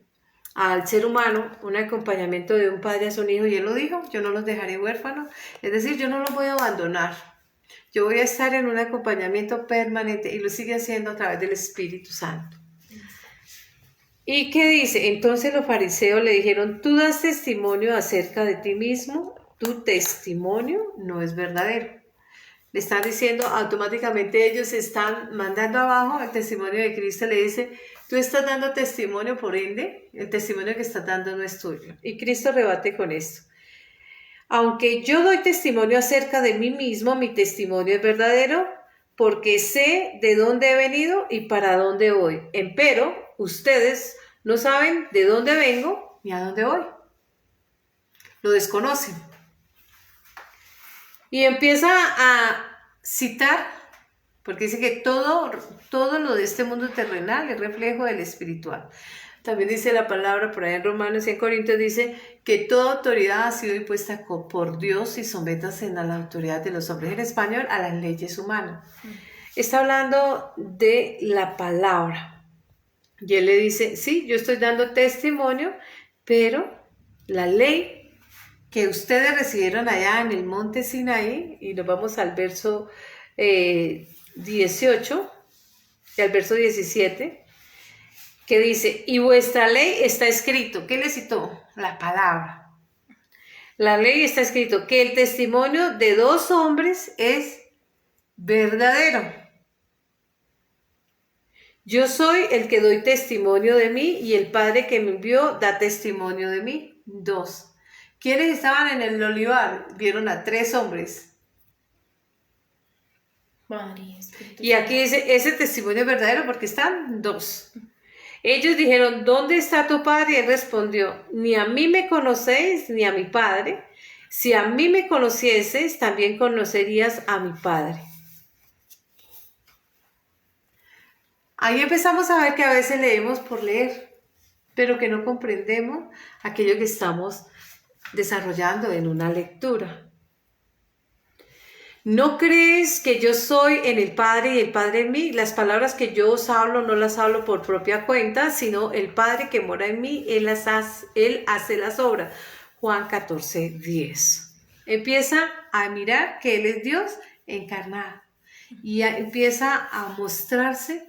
al ser humano, un acompañamiento de un padre a su hijo, y Él lo dijo, yo no los dejaré huérfanos, es decir, yo no los voy a abandonar. Yo voy a estar en un acompañamiento permanente y lo sigue haciendo a través del Espíritu Santo. ¿Y qué dice? Entonces los fariseos le dijeron, tú das testimonio acerca de ti mismo, tu testimonio no es verdadero. Le están diciendo, automáticamente ellos están mandando abajo el testimonio de Cristo. Le dice, tú estás dando testimonio, por ende, el testimonio que estás dando no es tuyo. Y Cristo rebate con esto. Aunque yo doy testimonio acerca de mí mismo, mi testimonio es verdadero, porque sé de dónde he venido y para dónde voy. Empero, ustedes no saben de dónde vengo ni a dónde voy. Lo desconocen. Y empieza a citar, porque dice que todo lo de este mundo terrenal es reflejo del espiritual. También dice la palabra por ahí en Romanos y en Corintios, dice que toda autoridad ha sido impuesta por Dios y sométase a la autoridad de los hombres. En español, a las leyes humanas. Está hablando de la palabra. Y él le dice, sí, yo estoy dando testimonio, pero la ley que ustedes recibieron allá en el monte Sinaí, y nos vamos al verso 18 y al verso 17, que dice, y vuestra ley está escrito. ¿Qué le citó? La palabra. La ley está escrito que el testimonio de 2 hombres es verdadero. Yo soy el que doy testimonio de mí y el Padre que me envió da testimonio de mí. 2. ¿Quiénes estaban en el olivar? Vieron a 3 hombres. Y aquí dice, ese testimonio es verdadero porque están 2. Ellos dijeron, ¿dónde está tu padre? Y él respondió, ni a mí me conocéis, ni a mi padre. Si a mí me conocieses, también conocerías a mi padre. Ahí empezamos a ver que a veces leemos por leer, pero que no comprendemos aquello que estamos desarrollando en una lectura. ¿No crees que yo soy en el Padre y el Padre en mí? Las palabras que yo os hablo no las hablo por propia cuenta, sino el Padre que mora en mí, Él hace las obras. Juan 14:10. Empieza a mirar que Él es Dios encarnado y empieza a mostrarse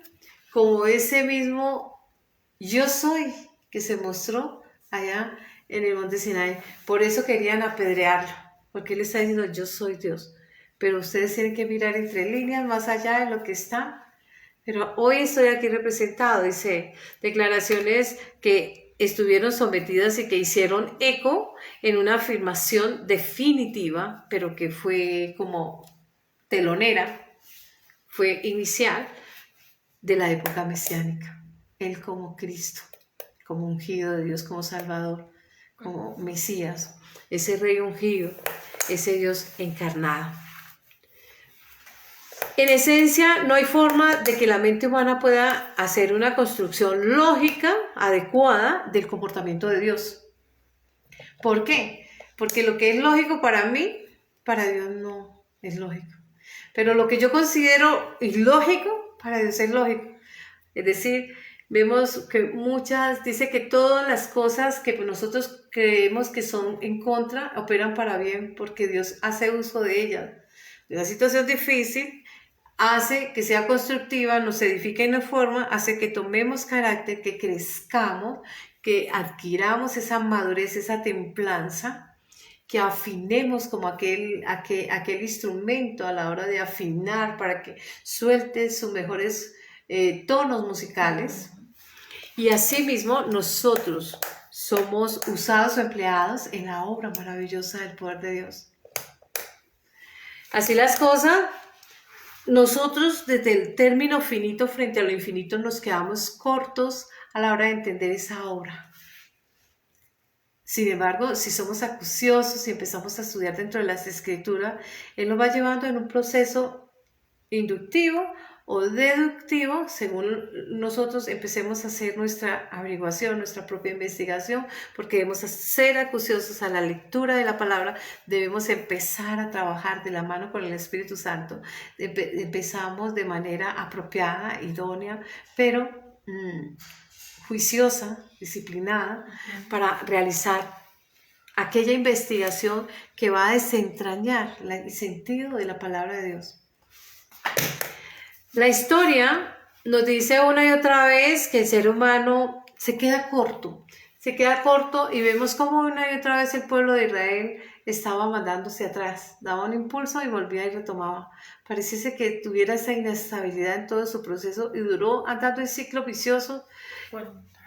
como ese mismo yo soy que se mostró allá en el monte Sinaí. Por eso querían apedrearlo, porque Él está diciendo yo soy Dios. Pero ustedes tienen que mirar entre líneas más allá de lo que está. Pero hoy estoy aquí representado, dice, declaraciones que estuvieron sometidas y que hicieron eco en una afirmación definitiva, pero que fue como telonera, fue inicial de la época mesiánica. Él como Cristo, como ungido de Dios, como Salvador, como Mesías, ese Rey ungido, ese Dios encarnado. En esencia, no hay forma de que la mente humana pueda hacer una construcción lógica, adecuada del comportamiento de Dios. ¿Por qué? Porque lo que es lógico para mí, para Dios no es lógico. Pero lo que yo considero ilógico, para Dios es lógico. Es decir, vemos que dice que todas las cosas que nosotros creemos que son en contra, operan para bien, porque Dios hace uso de ellas. De una situación difícil, hace que sea constructiva, nos edifica y nos forma, hace que tomemos carácter, que crezcamos, que adquiramos esa madurez, esa templanza, que afinemos como aquel instrumento a la hora de afinar para que suelte sus mejores tonos musicales. Y asimismo nosotros somos usados o empleados en la obra maravillosa del poder de Dios. Así las cosas, nosotros desde el término finito frente a lo infinito nos quedamos cortos a la hora de entender esa obra. Sin embargo, si somos acuciosos y empezamos a estudiar dentro de las escrituras, Él nos va llevando en un proceso inductivo o deductivo, según nosotros empecemos a hacer nuestra averiguación, nuestra propia investigación, porque debemos ser acuciosos a la lectura de la palabra, debemos empezar a trabajar de la mano con el Espíritu Santo. Empezamos de manera apropiada, idónea, pero juiciosa, disciplinada, para realizar aquella investigación que va a desentrañar el sentido de la palabra de Dios. La historia nos dice una y otra vez que el ser humano se queda corto y vemos cómo una y otra vez el pueblo de Israel estaba mandándose atrás, daba un impulso y volvía y retomaba. Pareciese que tuviera esa inestabilidad en todo su proceso y duró andando en ciclo vicioso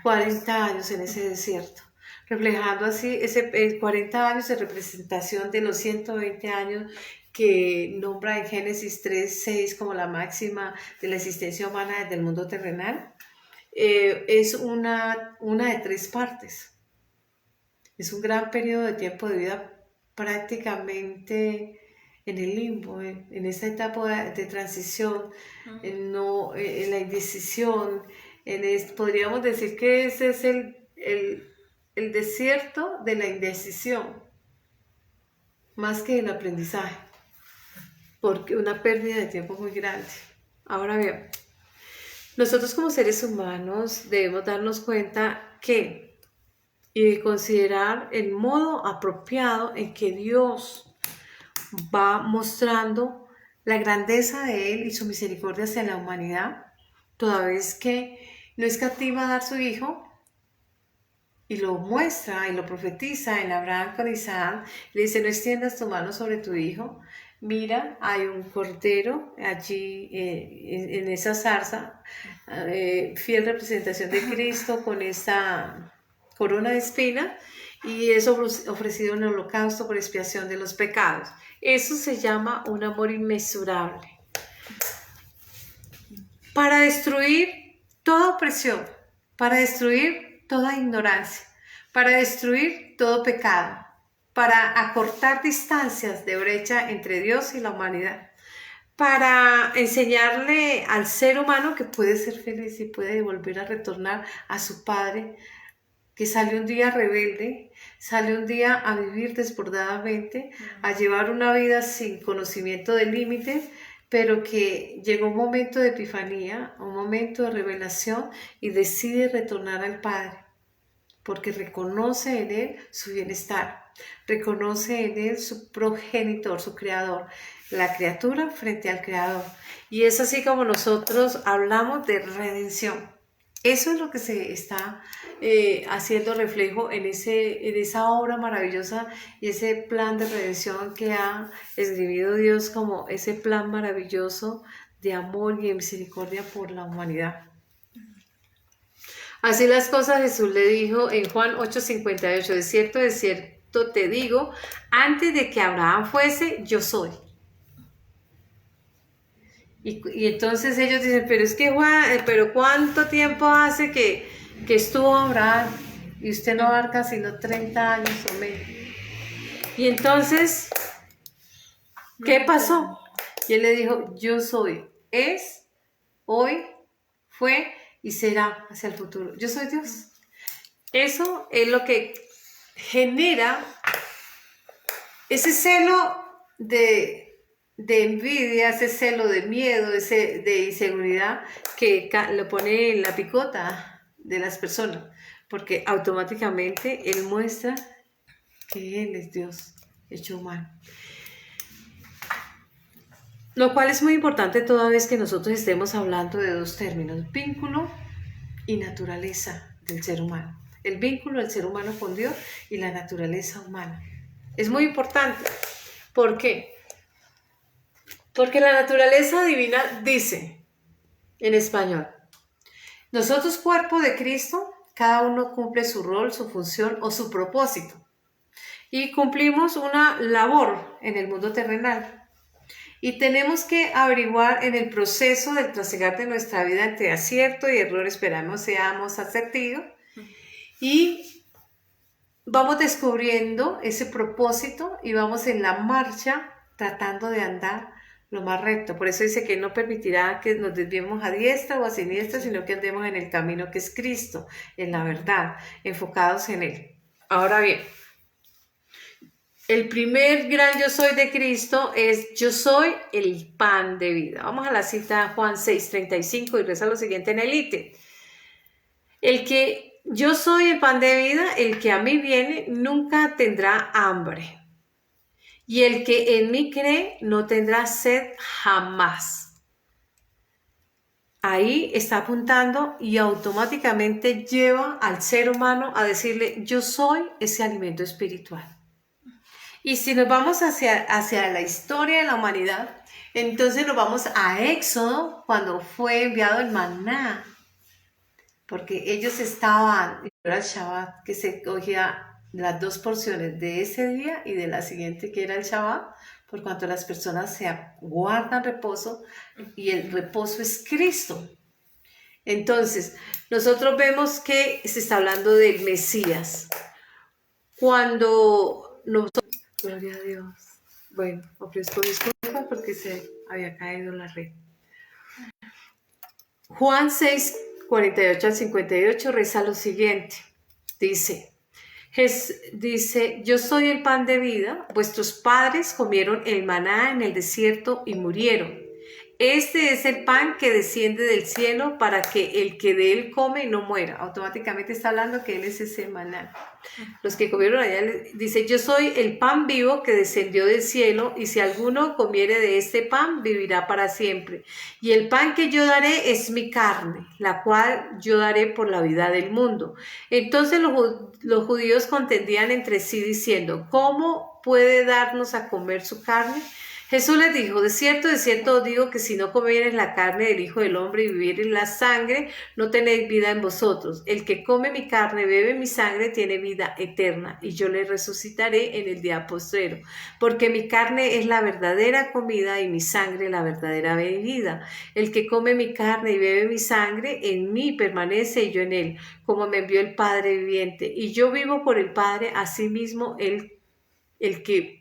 40 años en ese desierto, reflejando así 40 años de representación de los 120 años que nombra en Génesis 3:6 como la máxima de la existencia humana desde el mundo terrenal. Es una de 3 partes. Es un gran periodo de tiempo de vida prácticamente en el limbo, en esta etapa de transición, en la indecisión. Podríamos decir que ese es el desierto de la indecisión, más que el aprendizaje, porque una pérdida de tiempo muy grande. Ahora bien, nosotros como seres humanos debemos darnos cuenta y considerar el modo apropiado en que Dios va mostrando la grandeza de Él y su misericordia hacia la humanidad, toda vez que no escatima dar su Hijo, y lo muestra y lo profetiza en Abraham con Isaac. Le dice: no extiendas tu mano sobre tu hijo, mira, hay un cordero allí en esa zarza, fiel representación de Cristo con esa corona de espina, y es ofrecido en holocausto por expiación de los pecados. Eso se llama un amor inmesurable para destruir toda opresión, para destruir toda ignorancia, para destruir todo pecado, para acortar distancias de brecha entre Dios y la humanidad, para enseñarle al ser humano que puede ser feliz y puede volver a retornar a su Padre, que salió un día rebelde, salió un día a vivir desbordadamente, a llevar una vida sin conocimiento de límites, pero que llegó un momento de epifanía, un momento de revelación, y decide retornar al Padre, porque reconoce en Él su bienestar, reconoce en Él su progenitor, su creador, la criatura frente al creador. Y es así como nosotros hablamos de redención. Eso es lo que se está haciendo reflejo en esa obra maravillosa y ese plan de redención que ha escribido Dios como ese plan maravilloso de amor y de misericordia por la humanidad. Así las cosas, Jesús le dijo en Juan 8:58, de cierto te digo, antes de que Abraham fuese, yo soy. Y entonces ellos dicen: pero es que Juan, pero ¿cuánto tiempo hace que estuvo Abraham? Y usted no abarca sino 30 años o menos. Y entonces, ¿qué pasó? Y Él le dijo, yo soy, es, hoy, fue y será hacia el futuro. Yo soy Dios. Eso es lo que genera ese celo de envidia, ese celo de miedo, ese de inseguridad que lo pone en la picota de las personas, porque automáticamente Él muestra que Él es Dios hecho humano. Lo cual es muy importante toda vez que nosotros estemos hablando de dos términos, vínculo y naturaleza del ser humano. El vínculo del ser humano con Dios y la naturaleza humana. Es muy importante. ¿Por qué? Porque la naturaleza divina dice en español, nosotros cuerpo de Cristo, cada uno cumple su rol, su función o su propósito. Y cumplimos una labor en el mundo terrenal. Y tenemos que averiguar en el proceso del trasegar de nuestra vida entre acierto y error, esperamos seamos asertivos. Y vamos descubriendo ese propósito y vamos en la marcha tratando de andar lo más recto. Por eso dice que no permitirá que nos desviemos a diestra o a siniestra, sino que andemos en el camino que es Cristo, en la verdad, enfocados en Él. Ahora bien, el primer gran yo soy de Cristo es yo soy el pan de vida. Vamos a la cita Juan 6:35 y reza lo siguiente en el ítem. El que yo soy el pan de vida, el que a mí viene nunca tendrá hambre. Y el que en mí cree no tendrá sed jamás. Ahí está apuntando y automáticamente lleva al ser humano a decirle yo soy ese alimento espiritual. Y si nos vamos hacia la historia de la humanidad, entonces nos vamos a Éxodo, cuando fue enviado el maná, porque ellos estaban, era el Shabbat, que se cogía las dos porciones de ese día y de la siguiente, que era el Shabbat, por cuanto las personas se guardan reposo, y el reposo es Cristo. Entonces, nosotros vemos que se está hablando del Mesías. Cuando nosotros... Gloria a Dios. Bueno, ofrezco disculpas porque se había caído la red. Juan 6:48 al 58 reza lo siguiente. Dice, yo soy el pan de vida. Vuestros padres comieron el maná en el desierto y murieron. Este es el pan que desciende del cielo para que el que de él come no muera. Automáticamente está hablando que él es ese maná. Los que comieron allá, dice, yo soy el pan vivo que descendió del cielo, y si alguno comiere de este pan, vivirá para siempre. Y el pan que yo daré es mi carne, la cual yo daré por la vida del mundo. Entonces los judíos contendían entre sí diciendo, ¿cómo puede darnos a comer su carne? Jesús les dijo, de cierto os digo que si no comiereis la carne del Hijo del Hombre y viviereis la sangre, no tenéis vida en vosotros. El que come mi carne, bebe mi sangre, tiene vida eterna, y yo le resucitaré en el día postrero. Porque mi carne es la verdadera comida y mi sangre la verdadera bebida. El que come mi carne y bebe mi sangre, en mí permanece y yo en él, como me envió el Padre viviente. Y yo vivo por el Padre, asimismo el que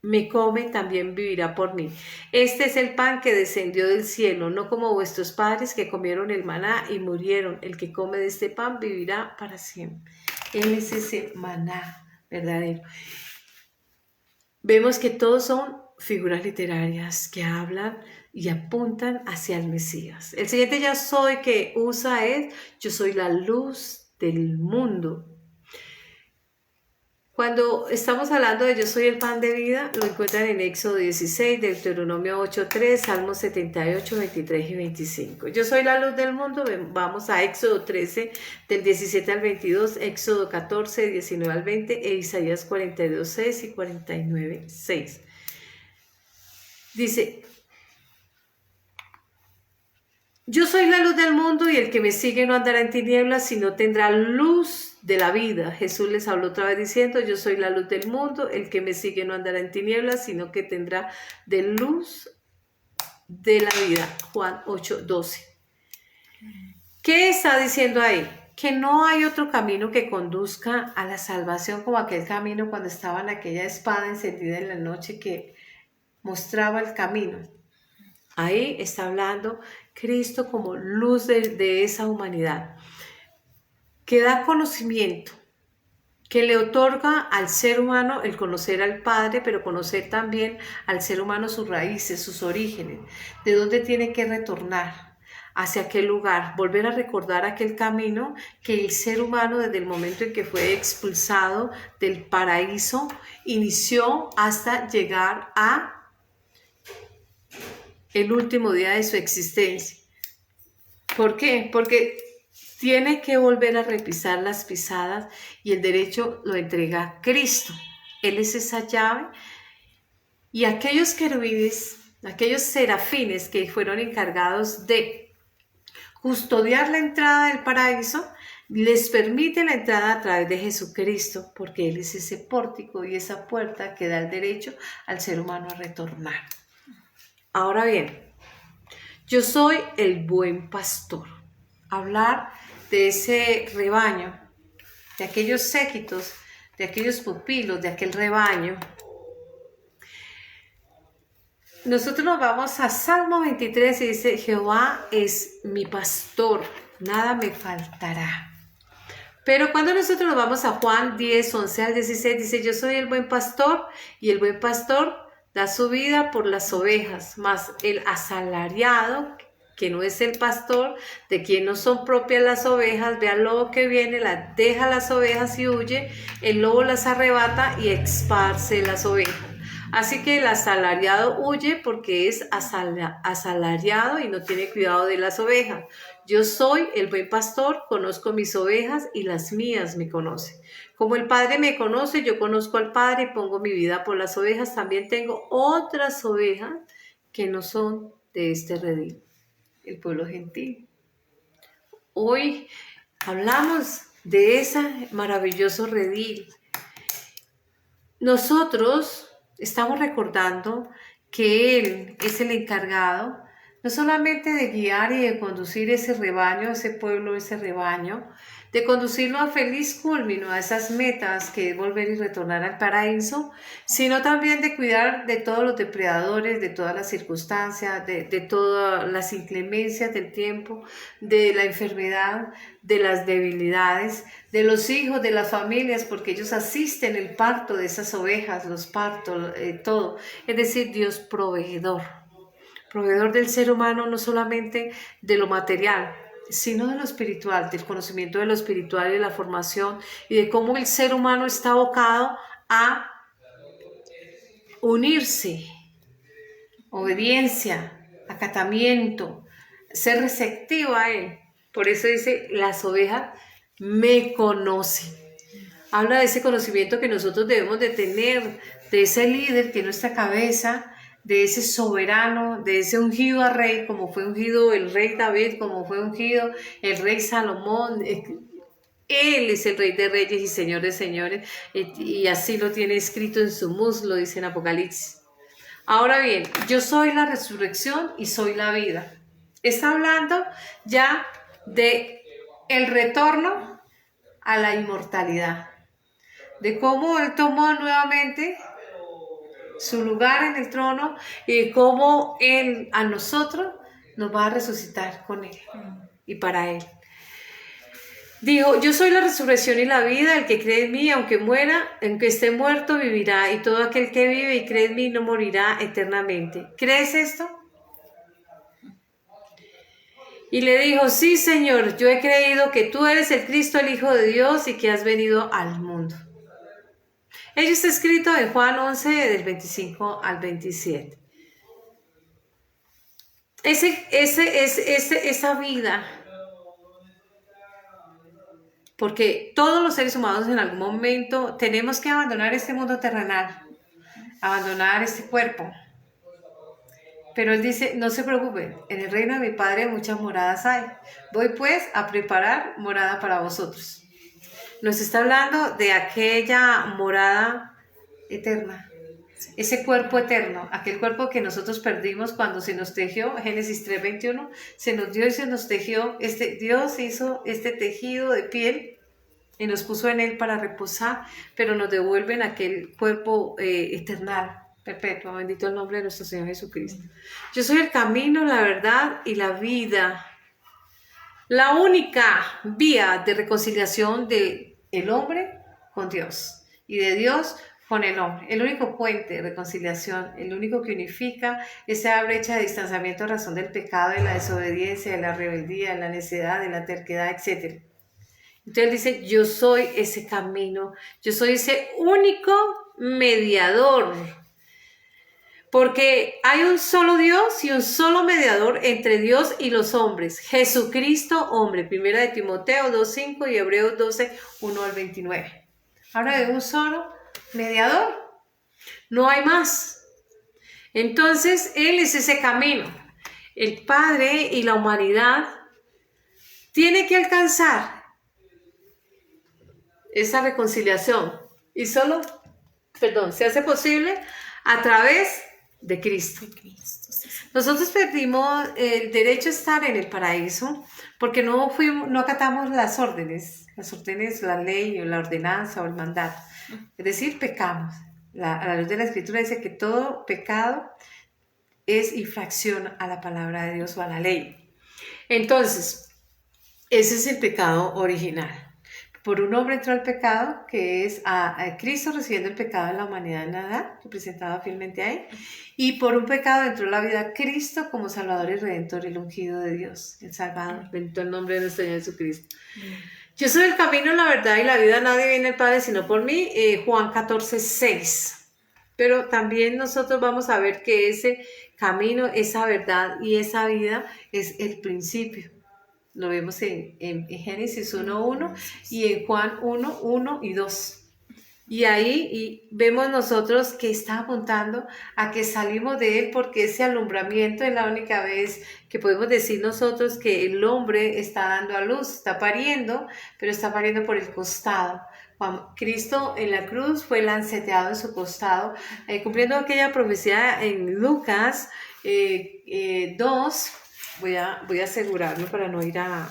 me come, también vivirá por mí. Este es el pan que descendió del cielo, no como vuestros padres que comieron el maná y murieron. El que come de este pan vivirá para siempre. Él es ese maná verdadero. Vemos que todos son figuras literarias que hablan y apuntan hacia el Mesías. El siguiente yo soy que usa es, yo soy la luz del mundo. Cuando estamos hablando de yo soy el pan de vida, lo encuentran en Éxodo 16, Deuteronomio 8:3, Salmos 78, 23 y 25. Yo soy la luz del mundo, vamos a Éxodo 13, del 17 al 22, Éxodo 14, 19 al 20, e Isaías 42, 6 y 49, 6. Dice, yo soy la luz del mundo y el que me sigue no andará en tinieblas, sino tendrá luz de la vida. Jesús les habló otra vez diciendo, yo soy la luz del mundo, el que me sigue no andará en tinieblas, sino que tendrá de luz de la vida. Juan 8:12. ¿Qué está diciendo ahí? Que no hay otro camino que conduzca a la salvación como aquel camino cuando estaba en aquella espada encendida en la noche que mostraba el camino. Ahí está hablando Cristo como luz de esa humanidad, que da conocimiento, que le otorga al ser humano el conocer al Padre, pero conocer también al ser humano sus raíces, sus orígenes, de dónde tiene que retornar, hacia qué lugar, volver a recordar aquel camino que el ser humano desde el momento en que fue expulsado del paraíso inició hasta llegar a el último día de su existencia. ¿Por qué? Porque tiene que volver a repisar las pisadas y el derecho lo entrega Cristo. Él es esa llave y aquellos querubines, aquellos serafines que fueron encargados de custodiar la entrada del paraíso, les permite la entrada a través de Jesucristo, porque Él es ese pórtico y esa puerta que da el derecho al ser humano a retornar. Ahora bien, yo soy el buen pastor. Hablar de ese rebaño, de aquellos séquitos, de aquellos pupilos, de aquel rebaño. Nosotros nos vamos a Salmo 23 y dice, Jehová es mi pastor, nada me faltará. Pero cuando nosotros nos vamos a Juan 10, 11 al 16, dice, yo soy el buen pastor y el buen pastor da su vida por las ovejas, mas el asalariado, que no es el pastor, de quien no son propias las ovejas, ve al lobo que viene, deja las ovejas y huye, el lobo las arrebata y esparce las ovejas. Así que el asalariado huye porque es asalariado y no tiene cuidado de las ovejas. Yo soy el buen pastor, conozco mis ovejas y las mías me conocen. Como el Padre me conoce, yo conozco al Padre y pongo mi vida por las ovejas. También tengo otras ovejas que no son de este redil, el pueblo gentil. Hoy hablamos de ese maravilloso redil. Nosotros estamos recordando que Él es el encargado no solamente de guiar y de conducir ese rebaño, ese pueblo, ese rebaño, de conducirlo a feliz culmino, a esas metas que es volver y retornar al paraíso, sino también de cuidar de todos los depredadores, de todas las circunstancias, de todas las inclemencias del tiempo, de la enfermedad, de las debilidades, de los hijos, de las familias, porque ellos asisten el parto de esas ovejas, los partos, todo. Es decir, Dios proveedor del ser humano, no solamente de lo material, sino de lo espiritual, del conocimiento de lo espiritual y de la formación y de cómo el ser humano está abocado a unirse, obediencia, acatamiento, ser receptivo a Él. Por eso dice, las ovejas me conocen. Habla de ese conocimiento que nosotros debemos de tener, de ese líder que es nuestra cabeza, de ese soberano, de ese ungido a rey, como fue ungido el rey David, como fue ungido el rey Salomón. Él es el rey de reyes y señor de señores, y así lo tiene escrito en su muslo, dice en Apocalipsis. Ahora bien, yo soy la resurrección y soy la vida. Está hablando ya de el retorno a la inmortalidad, de cómo Él tomó nuevamente su lugar en el trono y cómo Él a nosotros nos va a resucitar con Él y para Él. Dijo, yo soy la resurrección y la vida, el que cree en mí, aunque muera, aunque esté muerto, vivirá, y todo aquel que vive y cree en mí no morirá eternamente. ¿Crees esto? Y le dijo, sí, Señor, yo he creído que tú eres el Cristo, el Hijo de Dios, y que has venido al mundo. Ello está escrito en Juan 11, del 25 al 27. Esa vida, porque todos los seres humanos en algún momento tenemos que abandonar este mundo terrenal, abandonar este cuerpo. Pero Él dice, no se preocupen, en el reino de mi Padre muchas moradas hay. Voy pues a preparar morada para vosotros. Nos está hablando de aquella morada eterna, ese cuerpo eterno, aquel cuerpo que nosotros perdimos cuando se nos tejió, Génesis 3:21, se nos dio y se nos tejió, Dios hizo este tejido de piel y nos puso en él para reposar, pero nos devuelven aquel cuerpo eternal, perpetua. Bendito el nombre de nuestro Señor Jesucristo. Yo soy el camino, la verdad y la vida. La única vía de reconciliación del hombre con Dios y de Dios con el hombre. El único puente de reconciliación, el único que unifica esa brecha de distanciamiento a razón del pecado, de la desobediencia, de la rebeldía, de la necedad, de la terquedad, etc. Entonces él dice, yo soy ese camino, yo soy ese único mediador. Porque hay un solo Dios y un solo mediador entre Dios y los hombres, Jesucristo hombre, 1 de Timoteo 2:5 y Hebreos 12:1-29. Habla de un solo mediador, no hay más. Entonces, Él es ese camino. El Padre y la humanidad tiene que alcanzar esa reconciliación y solo, se hace posible a través de Cristo. Nosotros perdimos el derecho a estar en el paraíso porque no acatamos las órdenes, la ley o la ordenanza o el mandato. Es decir, pecamos. A la luz de la Escritura dice que todo pecado es infracción a la palabra de Dios o a la ley. Entonces, ese es el pecado original. Por un hombre entró el pecado, que es a Cristo recibiendo el pecado de la humanidad en Adán, representado fielmente ahí, y por un pecado entró la vida a Cristo como Salvador y Redentor, el ungido de Dios, el Salvador, bendito el nombre de nuestro Señor Jesucristo. Yo soy el camino, la verdad y la vida, nadie viene al Padre sino por mí, Juan 14:6. Pero también nosotros vamos a ver que ese camino, esa verdad y esa vida es el principio. Lo vemos en Génesis 1:1 y en Juan 1:1 y 2. Y ahí vemos nosotros que está apuntando a que salimos de él porque ese alumbramiento es la única vez que podemos decir nosotros que el hombre está dando a luz, está pariendo, pero está pariendo por el costado. Cuando Cristo en la cruz fue lanceteado en su costado, cumpliendo aquella profecía en Lucas 2. Voy a asegurarme para no ir a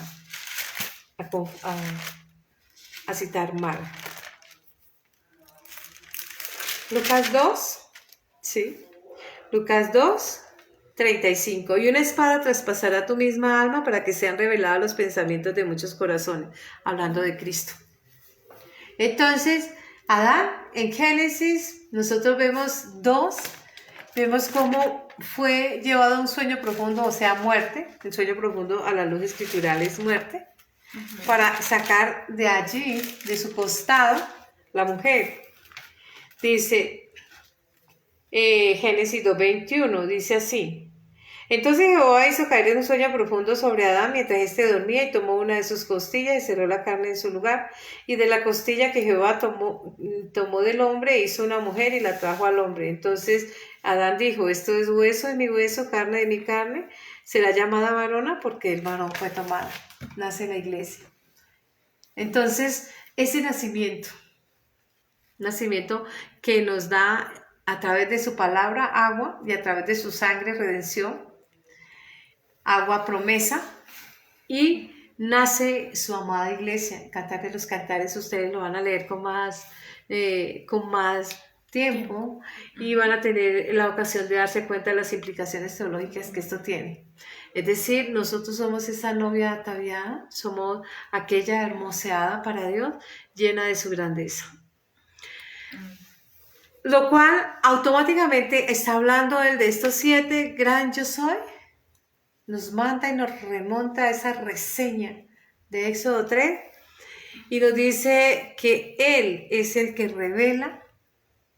citar mal. Lucas 2, ¿sí? Lucas 2:35. Y una espada traspasará tu misma alma para que sean revelados los pensamientos de muchos corazones. Hablando de Cristo. Entonces, Adán, en Génesis, nosotros vemos cómo fue llevado a un sueño profundo, o sea, muerte. El sueño profundo a la luz escritural es muerte. Para sacar de allí, de su costado, la mujer. Dice Génesis 2:21, dice así. Entonces Jehová hizo caer en un sueño profundo sobre Adán mientras éste dormía y tomó una de sus costillas y cerró la carne en su lugar. Y de la costilla que Jehová tomó del hombre hizo una mujer y la trajo al hombre. Entonces Adán dijo, esto es hueso de mi hueso, carne de mi carne. Será llamada varona porque el varón fue tomado. Nace la iglesia. Entonces ese nacimiento que nos da a través de su palabra agua y a través de su sangre redención, agua promesa, y nace su amada iglesia. Cantar de los Cantares, ustedes lo van a leer con más tiempo y van a tener la ocasión de darse cuenta de las implicaciones teológicas que esto tiene. Es decir, nosotros somos esa novia ataviada, somos aquella hermoseada para Dios, llena de su grandeza. Lo cual automáticamente está hablando él de estos 7 gran yo soy. Nos manda y nos remonta a esa reseña de Éxodo 3 y nos dice que Él es el que revela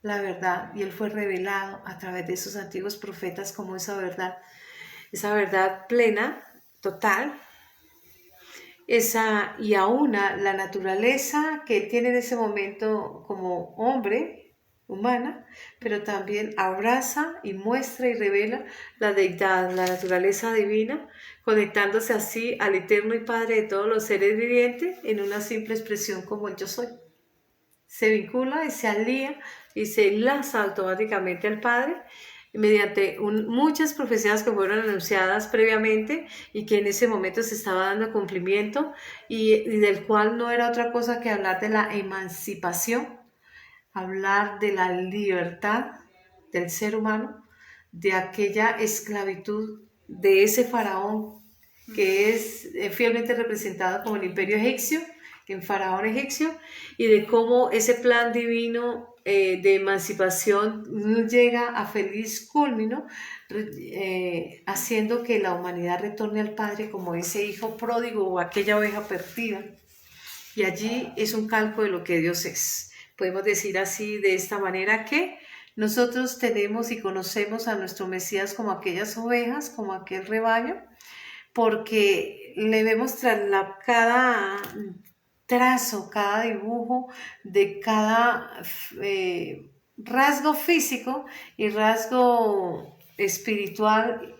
la verdad y Él fue revelado a través de sus antiguos profetas como esa verdad plena, total, y aún la naturaleza que Él tiene en ese momento como hombre, humana, pero también abraza y muestra y revela la deidad, la naturaleza divina, conectándose así al eterno y Padre de todos los seres vivientes en una simple expresión como el yo soy. Se vincula y se alía y se enlaza automáticamente al Padre mediante muchas profecías que fueron anunciadas previamente y que en ese momento se estaba dando cumplimiento y del cual no era otra cosa que hablar de la emancipación, hablar de la libertad del ser humano, de aquella esclavitud de ese faraón que es fielmente representado como el imperio egipcio, en faraón egipcio, y de cómo ese plan divino de emancipación llega a feliz culmino, haciendo que la humanidad retorne al Padre como ese hijo pródigo o aquella oveja perdida. Y allí es un calco de lo que Dios es. Podemos decir así, de esta manera, que nosotros tenemos y conocemos a nuestro Mesías como aquellas ovejas, como aquel rebaño, porque le vemos cada trazo, cada dibujo de cada rasgo físico y rasgo espiritual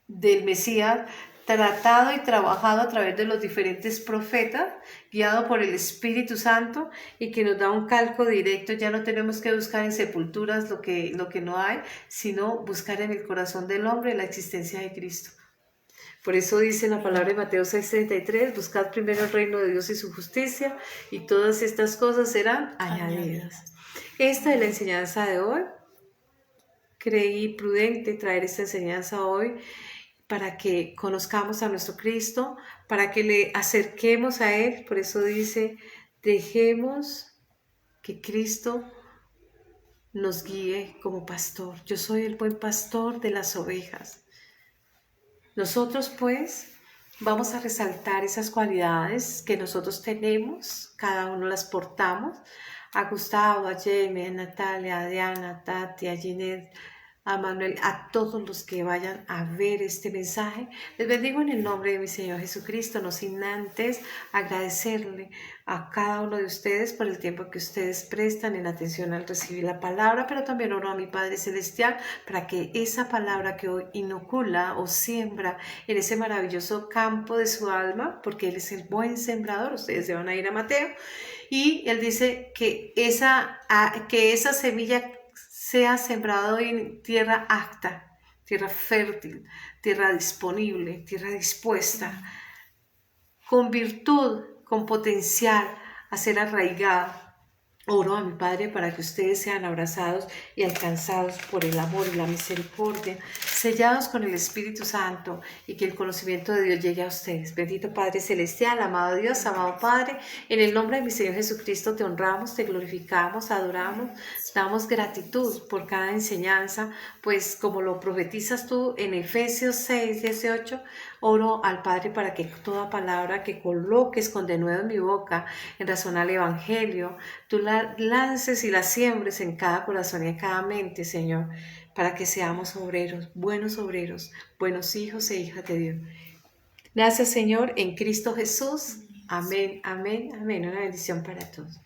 del Mesías, tratado y trabajado a través de los diferentes profetas, guiado por el Espíritu Santo, y que nos da un calco directo. Ya no tenemos que buscar en sepulturas lo que no hay, sino buscar en el corazón del hombre la existencia de Cristo. Por eso dice la palabra de Mateo 6:33, buscad primero el reino de Dios y su justicia, y todas estas cosas serán añadidas. Esta es la enseñanza de hoy. Creí prudente traer esta enseñanza hoy para que conozcamos a nuestro Cristo, para que le acerquemos a Él. Por eso dice, dejemos que Cristo nos guíe como pastor. Yo soy el buen pastor de las ovejas. Nosotros pues vamos a resaltar esas cualidades que nosotros tenemos, cada uno las portamos. A Gustavo, a Jamie, a Natalia, a Diana, a Tati, a Ginette, a Manuel, a todos los que vayan a ver este mensaje. Les bendigo en el nombre de mi Señor Jesucristo, no sin antes agradecerle a cada uno de ustedes por el tiempo que ustedes prestan en atención al recibir la palabra, pero también oro a mi Padre Celestial para que esa palabra que hoy inocula o siembra en ese maravilloso campo de su alma, porque Él es el buen sembrador. Ustedes se van a ir a Mateo y Él dice que esa semilla sea sembrado en tierra apta, tierra fértil, tierra disponible, tierra dispuesta, con virtud, con potencial a ser arraigada. Oro a mi Padre para que ustedes sean abrazados y alcanzados por el amor y la misericordia, sellados con el Espíritu Santo, y que el conocimiento de Dios llegue a ustedes. Bendito Padre Celestial, amado Dios, amado Padre, en el nombre de mi Señor Jesucristo te honramos, te glorificamos, adoramos, damos gratitud por cada enseñanza, pues como lo profetizas tú en Efesios 6:18, oro al Padre para que toda palabra que coloques con denuedo en mi boca en razón al Evangelio, tú la lances y la siembres en cada corazón y en cada mente, Señor, para que seamos obreros, buenos hijos e hijas de Dios. Gracias, Señor, en Cristo Jesús. Amén, amén, amén. Una bendición para todos.